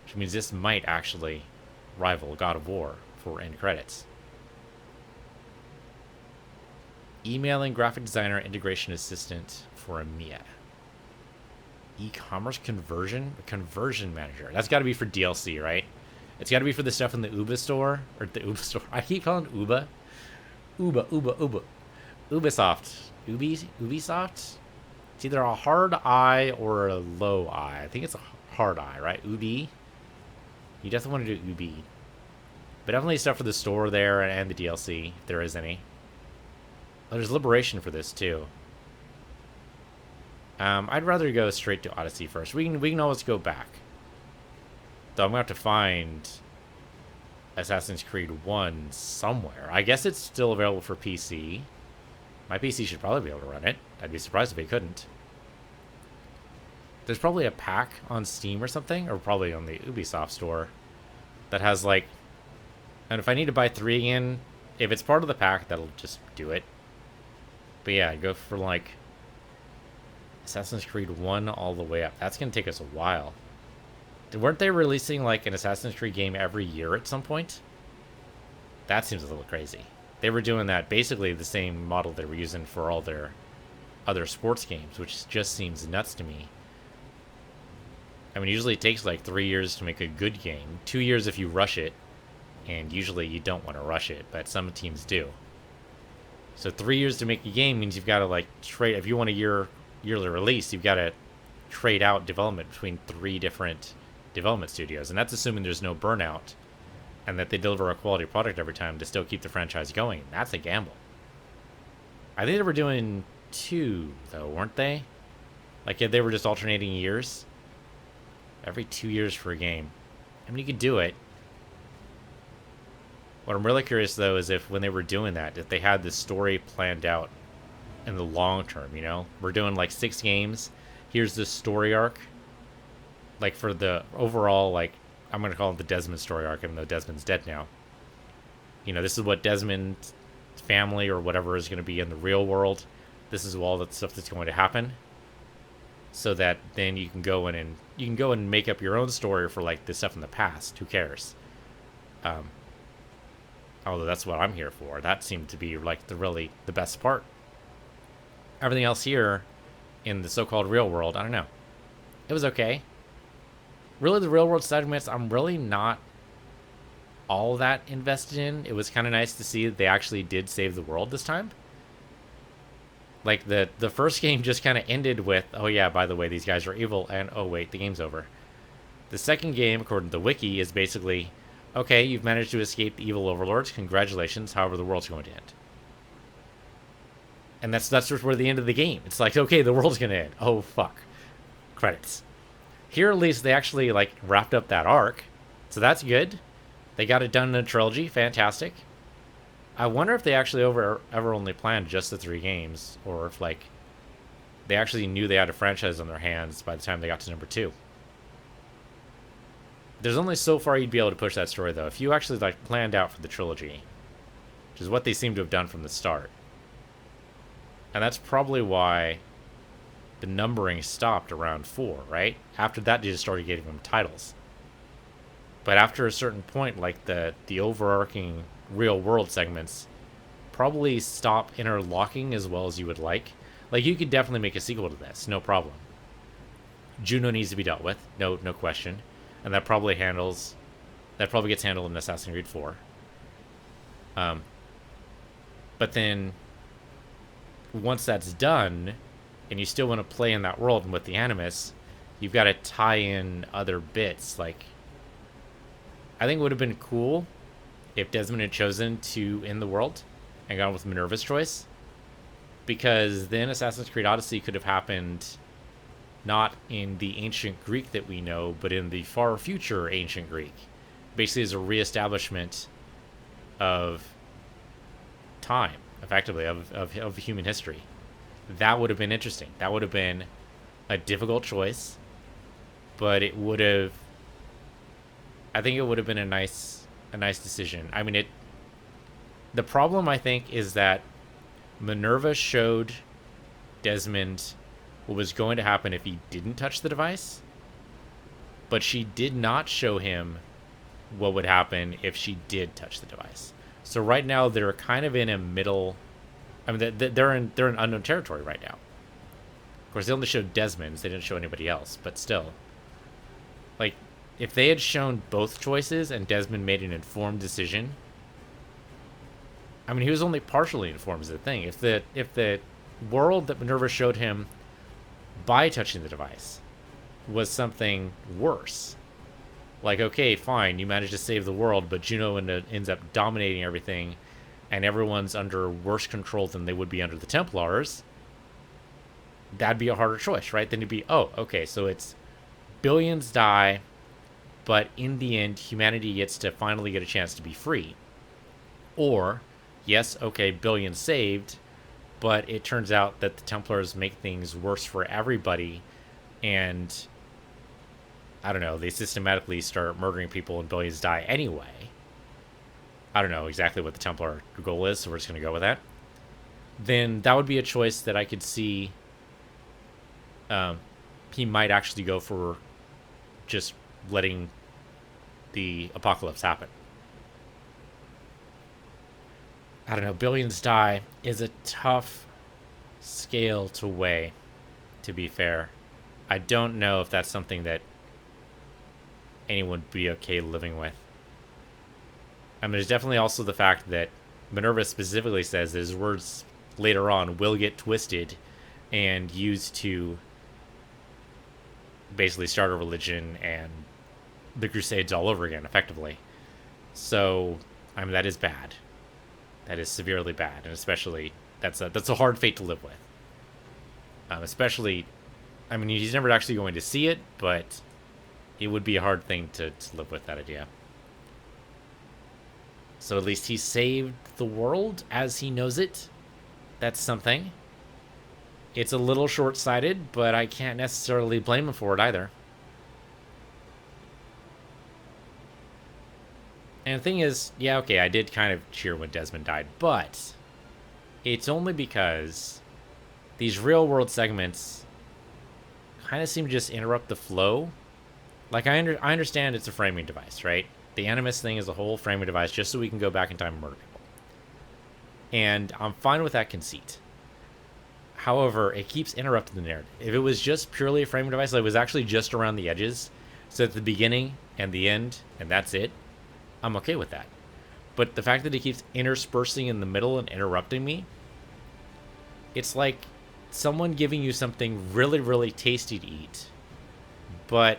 [SPEAKER 1] Which means this might actually rival God of War for end credits. Emailing graphic designer integration assistant for EMEA. E-commerce conversion manager. That's got to be for DLC, right? It's got to be for the stuff in the Uba store or the Uba store. I keep calling it Uba. Ubisoft. Ubisoft. It's either a hard I or a low I. I think it's a hard I, right? Ubi. You definitely want to do Ubi. But definitely stuff for the store there and the DLC, if there is any. Oh, there's Liberation for this too. I'd rather go straight to Odyssey first. We can always go back. Though I'm gonna have to find Assassin's Creed 1 somewhere. I guess it's still available for PC. My PC should probably be able to run it. I'd be surprised if it couldn't. There's probably a pack on Steam or something, or probably on the Ubisoft store, that has like... And if I need to buy 3 again, if it's part of the pack, that'll just do it. But yeah, go for like Assassin's Creed 1 all the way up. That's going to take us a while. Weren't they releasing like an Assassin's Creed game every year at some point? That seems a little crazy. They were doing that basically the same model they were using for all their other sports games, which just seems nuts to me. I mean, usually it takes like 3 years to make a good game. 2 years if you rush it, and usually you don't want to rush it, but some teams do. So 3 years to make a game means you've got to like trade. If you want a yearly release, you've got to trade out development between 3 different development studios, and that's assuming there's no burnout and that they deliver a quality product every time to still keep the franchise going. That's a gamble. I think they were doing 2 though, weren't they? Like if they were just alternating years, every 2 years for a game. I mean, you could do it. What I'm really curious though is if when they were doing that, if they had this story planned out in the long term, you know? We're doing like 6 games. Here's this story arc. Like for the overall, like, I'm going to call it the Desmond story arc, even though Desmond's dead now. You know, this is what Desmond's family or whatever is going to be in the real world. This is all the stuff that's going to happen. So that then you can go in and make up your own story for like the stuff in the past. Who cares? Although that's what I'm here for. That seemed to be like the best part. Everything else here in the so-called real world, I don't know. It was okay. Really, the real world segments, I'm really not all that invested in. It was kind of nice to see that they actually did save the world this time. Like, the first game just kind of ended with, oh yeah, by the way, these guys are evil, and oh wait, the game's over. The second game, according to the wiki, is basically, okay, you've managed to escape the evil overlords, congratulations, however the world's going to end. And that's just where the end of the game. It's like, okay, the world's going to end. Oh, fuck. Credits. Here, at least, they actually, like, wrapped up that arc. So that's good. They got it done in a trilogy. Fantastic. I wonder if they actually ever only planned just the 3 games. Or if, like, they actually knew they had a franchise on their hands by the time they got to number 2. There's only so far you'd be able to push that story, though. If you actually, like, planned out for the trilogy. Which is what they seem to have done from the start. And that's probably why the numbering stopped around 4, right? After that, they just started giving them titles. But after a certain point, like the overarching real-world segments probably stop interlocking as well as you would like. Like, you could definitely make a sequel to this, no problem. Juno needs to be dealt with, no question. And that probably gets handled in Assassin's Creed 4. But then, once that's done, and you still want to play in that world and with the Animus, you've got to tie in other bits. Like, I think it would have been cool if Desmond had chosen to end the world and gone with Minerva's choice, because then Assassin's Creed Odyssey could have happened not in the ancient Greek that we know, but in the far future ancient Greek, basically as a reestablishment of time, effectively, of human history. That would have been interesting. That would have been a difficult choice, but it would have, I think it would have been a nice decision. I mean, the problem, I think, is that Minerva showed Desmond what was going to happen if he didn't touch the device, but she did not show him what would happen if she did touch the device. So right now they're kind of in a middle. I mean, they're in unknown territory right now. Of course, they only showed Desmond; they didn't show anybody else. But still, like, if they had shown both choices and Desmond made an informed decision, I mean, he was only partially informed, is the thing. If the world that Minerva showed him by touching the device was something worse, like, okay, fine, you managed to save the world, but Juno ends up dominating everything, and everyone's under worse control than they would be under the Templars, that'd be a harder choice, right? Then it'd be, oh, okay, so it's billions die, but in the end, humanity gets to finally get a chance to be free. Or, yes, okay, billions saved, but it turns out that the Templars make things worse for everybody, and I don't know, they systematically start murdering people and billions die anyway. I don't know exactly what the Templar goal is, so we're just going to go with that. Then that would be a choice that I could see he might actually go for just letting the apocalypse happen. I don't know, billions die is a tough scale to weigh, to be fair. I don't know if that's something that anyone would be okay living with. I mean, there's definitely also the fact that Minerva specifically says that his words later on will get twisted and used to basically start a religion and the Crusades all over again, effectively. So, I mean, that is bad. That is severely bad, and especially that's a hard fate to live with. Especially, I mean, he's never actually going to see it, but it would be a hard thing to live with, that idea. So at least he saved the world as he knows it. That's something. It's a little short-sighted, but I can't necessarily blame him for it either. And the thing is, yeah, okay, I did kind of cheer when Desmond died, but it's only because these real-world segments kind of seem to just interrupt the flow. Like, I understand it's a framing device, right? The Animus thing is a whole framing device just so we can go back in time and murder people. And I'm fine with that conceit. However, it keeps interrupting the narrative. If it was just purely a framing device, like it was actually just around the edges, so at the beginning and the end, and that's it, I'm okay with that. But the fact that it keeps interspersing in the middle and interrupting me, it's like someone giving you something really, really tasty to eat, but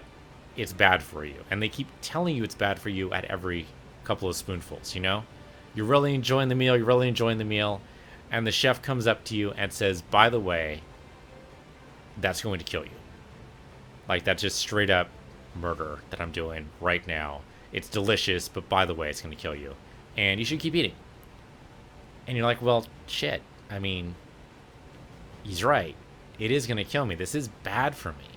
[SPEAKER 1] it's bad for you. And they keep telling you it's bad for you at every couple of spoonfuls, you know? You're really enjoying the meal, and the chef comes up to you and says, by the way, that's going to kill you. Like, that's just straight up murder that I'm doing right now. It's delicious, but by the way, it's going to kill you. And you should keep eating. And you're like, well, shit. I mean, he's right. It is going to kill me. This is bad for me.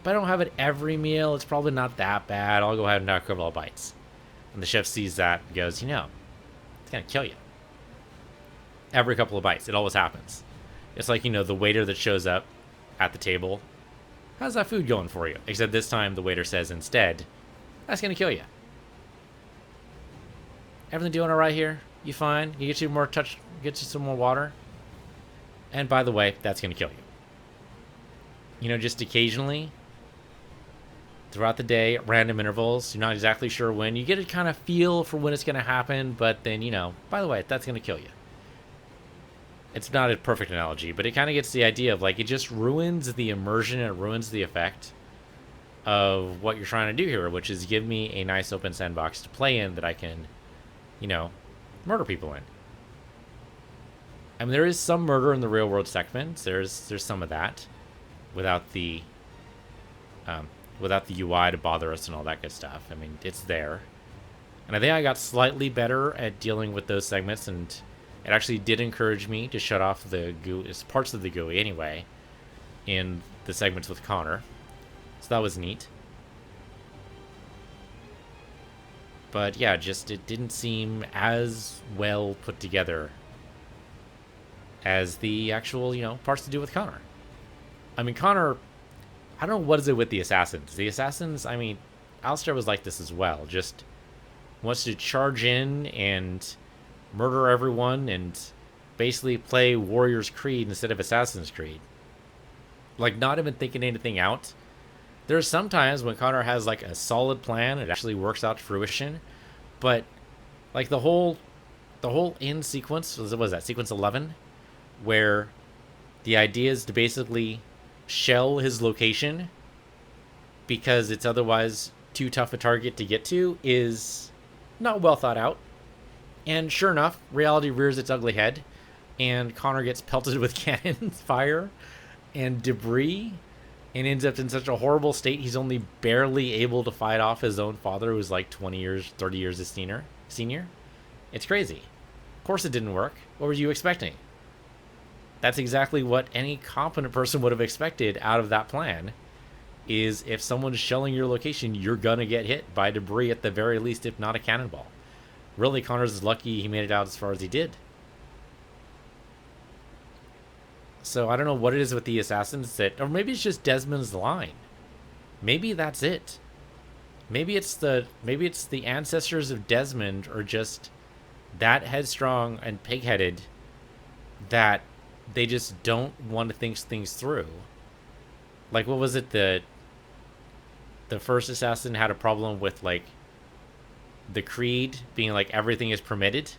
[SPEAKER 1] But I don't have it every meal. It's probably not that bad. I'll go ahead and have a couple of bites. And the chef sees that and goes, you know, it's going to kill you. Every couple of bites. It always happens. It's like, you know, the waiter that shows up at the table. How's that food going for you? Except this time the waiter says instead, that's going to kill you. Everything doing all right here? You fine? You get you some more water? And by the way, that's going to kill you. You know, just occasionally, throughout the day, at random intervals, you're not exactly sure when. You get a kind of feel for when it's going to happen, but then, you know, by the way, that's going to kill you. It's not a perfect analogy, but it kind of gets the idea of, like, it just ruins the immersion and it ruins the effect of what you're trying to do here, which is give me a nice open sandbox to play in that I can, you know, murder people in. I mean, there is some murder in the real world segments. There's some of that, without the UI to bother us and all that good stuff. I mean, it's there, and I think I got slightly better at dealing with those segments, and it actually did encourage me to shut off the parts of the GUI anyway, in the segments with Connor. So that was neat. But yeah, just it didn't seem as well put together as the actual, you know, parts to do with Connor. I mean, Connor, I don't know what is it with the assassins. The assassins, I mean, Alistair was like this as well. Just wants to charge in and murder everyone and basically play Warrior's Creed instead of Assassin's Creed. Like, not even thinking anything out. There's sometimes when Connor has like a solid plan, it actually works out to fruition. But like the whole end sequence, what was that, sequence 11, where the idea is to basically shell his location because it's otherwise too tough a target to get to, is not well thought out. And sure enough, reality rears its ugly head, and Connor gets pelted with cannon fire and debris, and ends up in such a horrible state he's only barely able to fight off his own father, who's like 20 years, 30 years his senior. It's crazy. Of course it didn't work. What were you expecting? That's exactly what any competent person would have expected out of that plan, is if someone's shelling your location, you're gonna get hit by debris at the very least, if not a cannonball. Really, Connor's is lucky he made it out as far as he did. So I don't know what it is with the assassins that, or maybe it's just Desmond's line. Maybe that's it. Maybe it's the ancestors of Desmond are just that headstrong and pig-headed that they just don't want to think things through. Like, what was it, the first assassin had a problem with like the creed being like everything is permitted,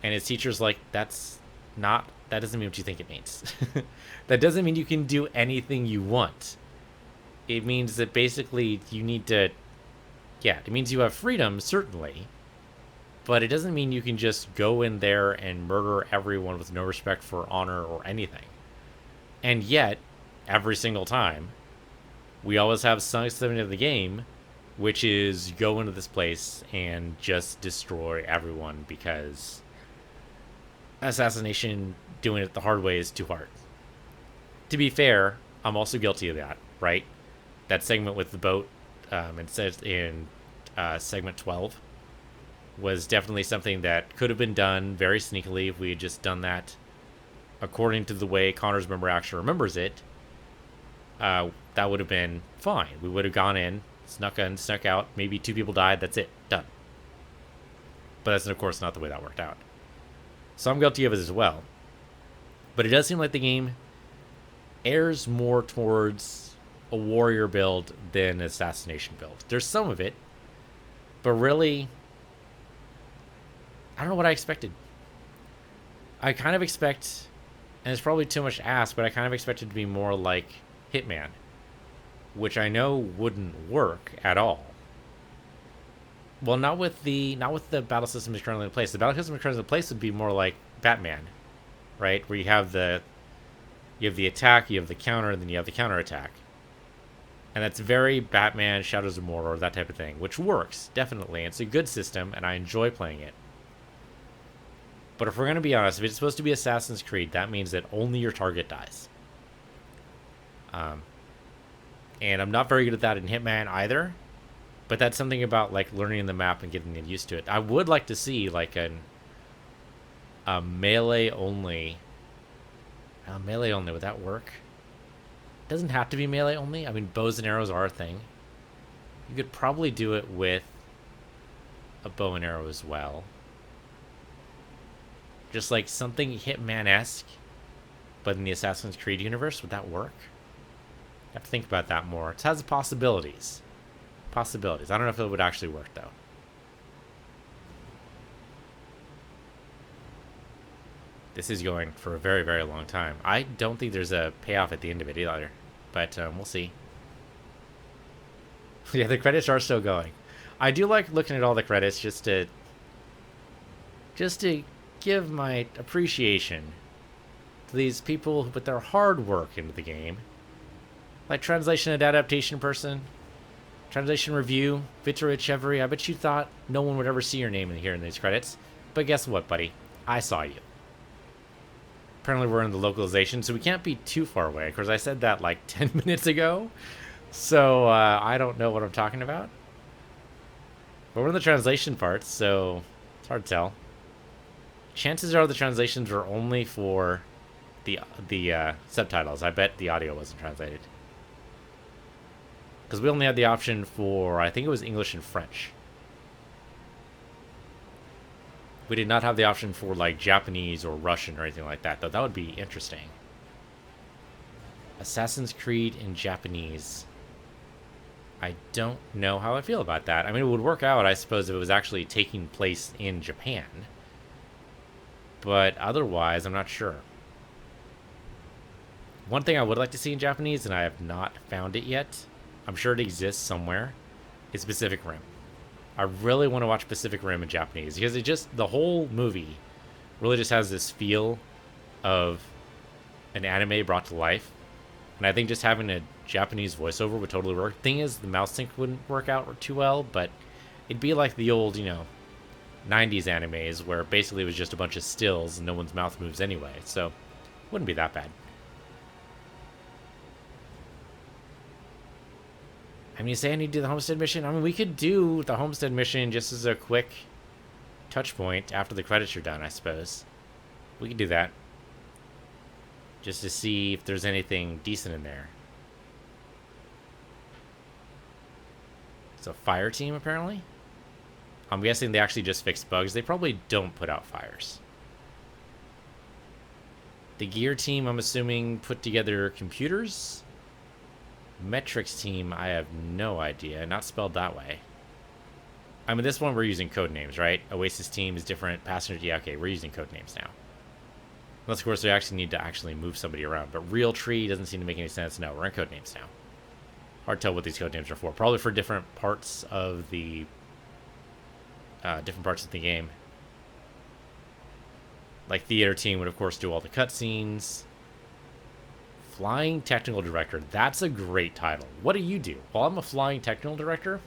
[SPEAKER 1] and his teacher's like, that doesn't mean what you think it means. That doesn't mean you can do anything you want. It means that basically you need to, yeah, it means you have freedom, certainly, but it doesn't mean you can just go in there and murder everyone with no respect for honor or anything. And yet, every single time, we always have something of the game, which is go into this place and just destroy everyone because assassination, doing it the hard way, is too hard. To be fair, I'm also guilty of that, right? That segment with the boat, it says in segment 12, was definitely something that could have been done very sneakily if we had just done that according to the way Connor's memory actually remembers it. That would have been fine. We would have gone in, snuck in, snuck out, maybe 2 people died, that's it, done. But that's, of course, not the way that worked out. So I'm guilty of it as well. But it does seem like the game errs more towards a warrior build than an assassination build. There's some of it, but really, I don't know what I expected. I kind of expect, and it's probably too much to ask, but I kind of expected to be more like Hitman, which I know wouldn't work at all. Well, not with the battle system that's currently in place. The battle system currently in place would be more like Batman, right? Where you have the attack, you have the counter, and then you have the counter attack. And that's very Batman, Shadows of Mordor, that type of thing, which works, definitely. It's a good system, and I enjoy playing it. But if we're going to be honest, if it's supposed to be Assassin's Creed, that means that only your target dies. And I'm not very good at that in Hitman either. But that's something about like learning the map and getting used to it. I would like to see like a melee only. Melee only, would that work? It doesn't have to be melee only. I mean, bows and arrows are a thing. You could probably do it with a bow and arrow as well. Just like something Hitman-esque, but in the Assassin's Creed universe, would that work? I have to think about that more. It has possibilities. I don't know if it would actually work, though. This is going for a very, very long time. I don't think there's a payoff at the end of it either, but we'll see. Yeah, the credits are still going. I do like looking at all the credits just to give my appreciation to these people who put their hard work into the game. Like translation and adaptation person, translation review, Victor Echeverry. I bet you thought no one would ever see your name in here in these credits. But guess what, buddy? I saw you. Apparently we're in the localization, so we can't be too far away. Of course, I said that like 10 minutes ago. So I don't know what I'm talking about. But we're in the translation parts, so it's hard to tell. Chances are the translations are only for the subtitles. I bet the audio wasn't translated. Because we only had the option for, I think it was English and French. We did not have the option for like Japanese or Russian or anything like that, though. That would be interesting. Assassin's Creed in Japanese. I don't know how I feel about that. I mean, it would work out, I suppose, if it was actually taking place in Japan. But otherwise, I'm not sure. One thing I would like to see in Japanese, and I have not found it yet, I'm sure it exists somewhere, is Pacific Rim. I really want to watch Pacific Rim in Japanese, because it just, the whole movie really just has this feel of an anime brought to life. And I think just having a Japanese voiceover would totally work. Thing is, the mouse sync wouldn't work out too well, but it'd be like the old, 90s animes where basically it was just a bunch of stills and no one's mouth moves anyway, so it wouldn't be that bad. I mean, you say I need to do the homestead mission? I mean, we could do the homestead mission just as a quick touch point after the credits are done, I suppose. We could do that. Just to see if there's anything decent in there. It's a fire team, apparently. I'm guessing they actually just fixed bugs. They probably don't put out fires. The gear team, I'm assuming, put together computers. Metrics team, I have no idea. Not spelled that way. I mean, this one we're using code names, right? Oasis team is different. Passenger, yeah, okay, we're using code names now. Unless, of course, we actually need to actually move somebody around. But real tree doesn't seem to make any sense. No, we're in code names now. Hard to tell what these code names are for. Probably for different parts of the game. Like theater team would, of course, do all the cutscenes. Flying technical director. That's a great title. What do you do? Well, I'm a flying technical director.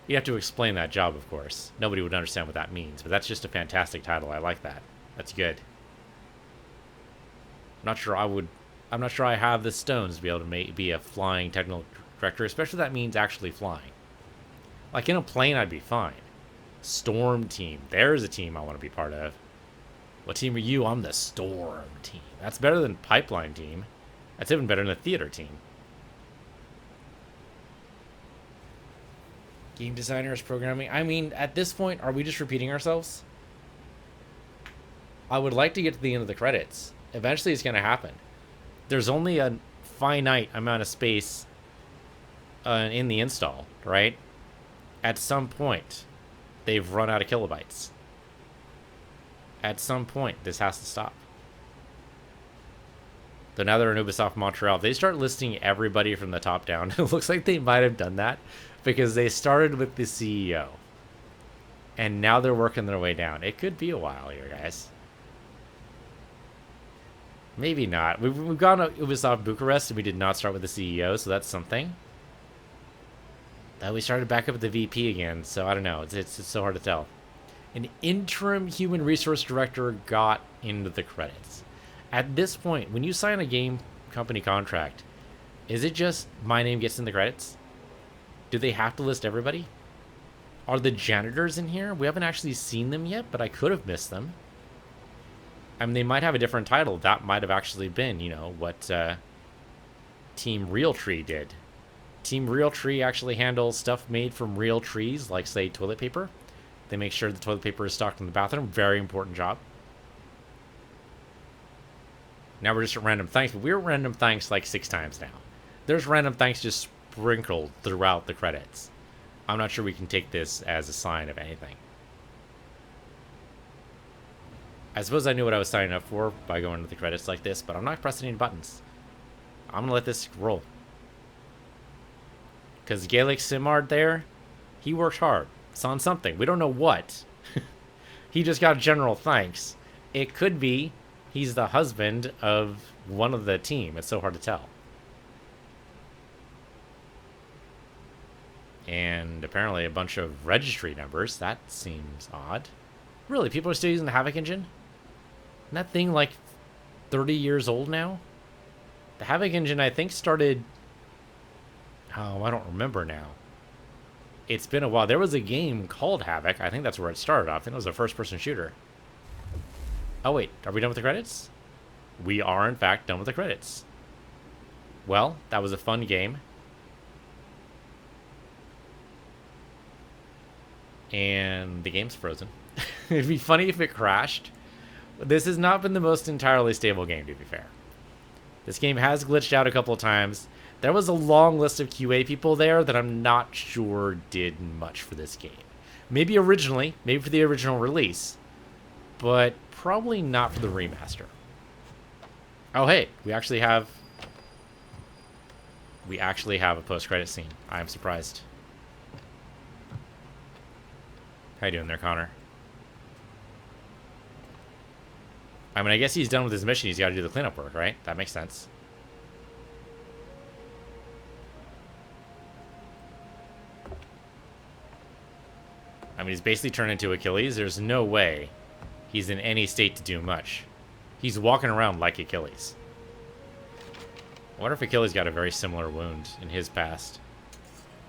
[SPEAKER 1] You have to explain that job, of course. Nobody would understand what that means, but that's just a fantastic title. I like that. That's good. I'm not sure I have the stones to be able to be a flying technical director, especially if that means actually flying. Like in a plane, I'd be fine. Storm team. There's a team I want to be part of. What team are you? I'm the storm team. That's better than pipeline team. That's even better than the theater team. Game designers, programming. I mean, at this point, are we just repeating ourselves? I would like to get to the end of the credits. Eventually, it's going to happen. There's only a finite amount of space in the install, right? At some point, they've run out of kilobytes. At some point, this has to stop. So now they're in Ubisoft Montreal. If they start listing everybody from the top down, it looks like they might have done that because they started with the CEO. And now they're working their way down. It could be a while here, guys. Maybe not. We've gone to Ubisoft Bucharest and we did not start with the CEO, so that's something. Then we started back up at the VP again, so I don't know. It's so hard to tell. An interim human resource director got into the credits. At this point, when you sign a game company contract, is it just my name gets in the credits? Do they have to list everybody? Are the janitors in here? We haven't actually seen them yet, but I could have missed them. I mean, they might have a different title. That might have actually been, what Team Realtree did. Team Realtree actually handles stuff made from real trees, like, say, toilet paper. They make sure the toilet paper is stocked in the bathroom. Very important job. Now we're just at random thanks, but we're random thanks like 6 times now. There's random thanks just sprinkled throughout the credits. I'm not sure we can take this as a sign of anything. I suppose I knew what I was signing up for by going to the credits like this, but I'm not pressing any buttons. I'm going to let this roll. Because Gaelic Simard there, he worked hard. It's on something. We don't know what. He just got general thanks. It could be he's the husband of one of the team. It's so hard to tell. And apparently a bunch of registry numbers. That seems odd. Really, people are still using the Havoc engine? Isn't that thing like 30 years old now? The Havoc engine, I think, started... Oh, I don't remember now. It's been a while. There was a game called Havoc. I think that's where it started off. I think it was a first-person shooter. Oh, wait. Are we done with the credits? We are, in fact, done with the credits. Well, that was a fun game. And the game's frozen. It'd be funny if it crashed. This has not been the most entirely stable game, to be fair. This game has glitched out a couple of times. There was a long list of QA people there that I'm not sure did much for this game. Maybe originally, maybe for the original release, but probably not for the remaster. Oh, hey, we actually have a post-credit scene. I'm surprised. How you doing there, Connor? I mean, I guess he's done with his mission. He's got to do the cleanup work, right? That makes sense. I mean, he's basically turned into Achilles. There's no way he's in any state to do much. He's walking around like Achilles. I wonder if Achilles got a very similar wound in his past.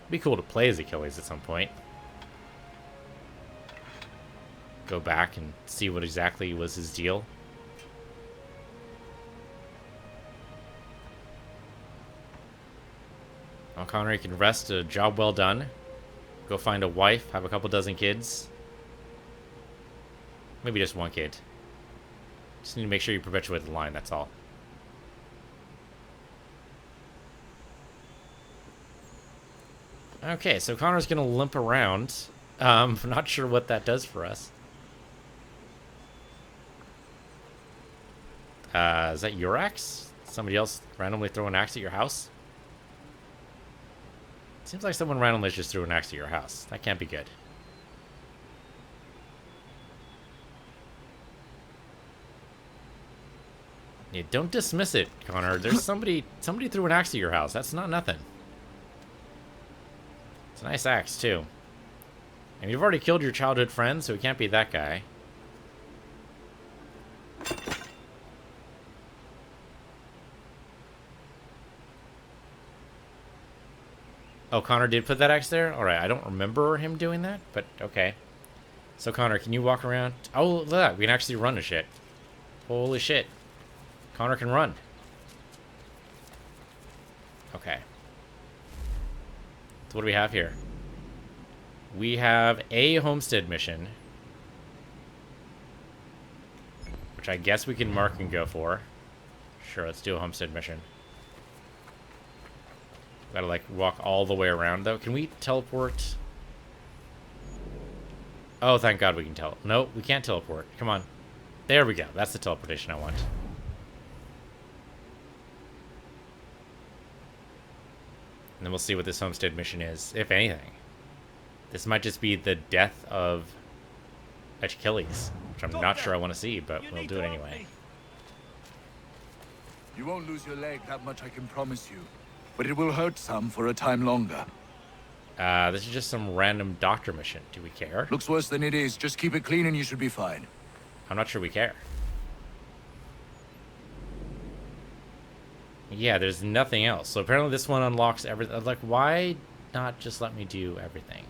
[SPEAKER 1] It'd be cool to play as Achilles at some point. Go back and see what exactly was his deal. Well, Connor, you can rest. A job well done. Go find a wife. Have a couple dozen kids. Maybe just one kid. Just need to make sure you perpetuate the line, that's all. Okay, so Connor's going to limp around. I'm not sure what that does for us. Is that your axe? Somebody else randomly throw an axe at your house? Seems like someone randomly just threw an axe at your house. That can't be good. Yeah, don't dismiss it, Connor. There's somebody threw an axe at your house. That's not nothing. It's a nice axe, too. And you've already killed your childhood friend, so it can't be that guy. Oh, Connor did put that axe there? Alright, I don't remember him doing that, but okay. So, Connor, can you walk around? Oh, look at that. We can actually run to shit. Holy shit. Connor can run. Okay. So what do we have here? We have a homestead mission. Which I guess we can mark and go for. Sure, let's do a homestead mission. Gotta, like, walk all the way around, though. Can we teleport? Oh, thank God we can teleport. No, we can't teleport. Come on. There we go. That's the teleportation I want. And then we'll see what this homestead mission is, if anything. This might just be the death of Achilles, which I'm not sure I want to see, but we'll do it anyway.
[SPEAKER 12] You won't lose your leg that much, I can promise you. But it will hurt some for a time longer.
[SPEAKER 1] This is just some random doctor mission. Do we care?
[SPEAKER 12] Looks worse than it is. Just keep it clean and you should be fine.
[SPEAKER 1] I'm not sure we care. Yeah, there's nothing else. So apparently this one unlocks everything. Like, why not just let me do everything?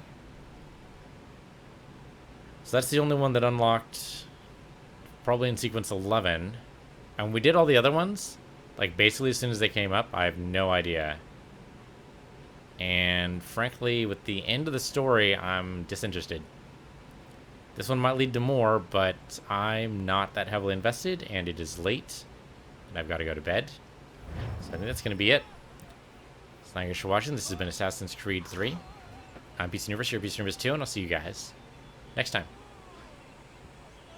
[SPEAKER 1] So that's the only one that unlocked probably in sequence 11. And we did all the other ones. Like, basically as soon as they came up. I have no idea. And frankly, with the end of the story, I'm disinterested. This one might lead to more, but I'm not that heavily invested, and it is late. And I've got to go to bed. So I think that's going to be it. So thank you for watching. This has been Assassin's Creed 3. I'm Piece of the Universe, you're Piece of the Universe 2, and I'll see you guys next time.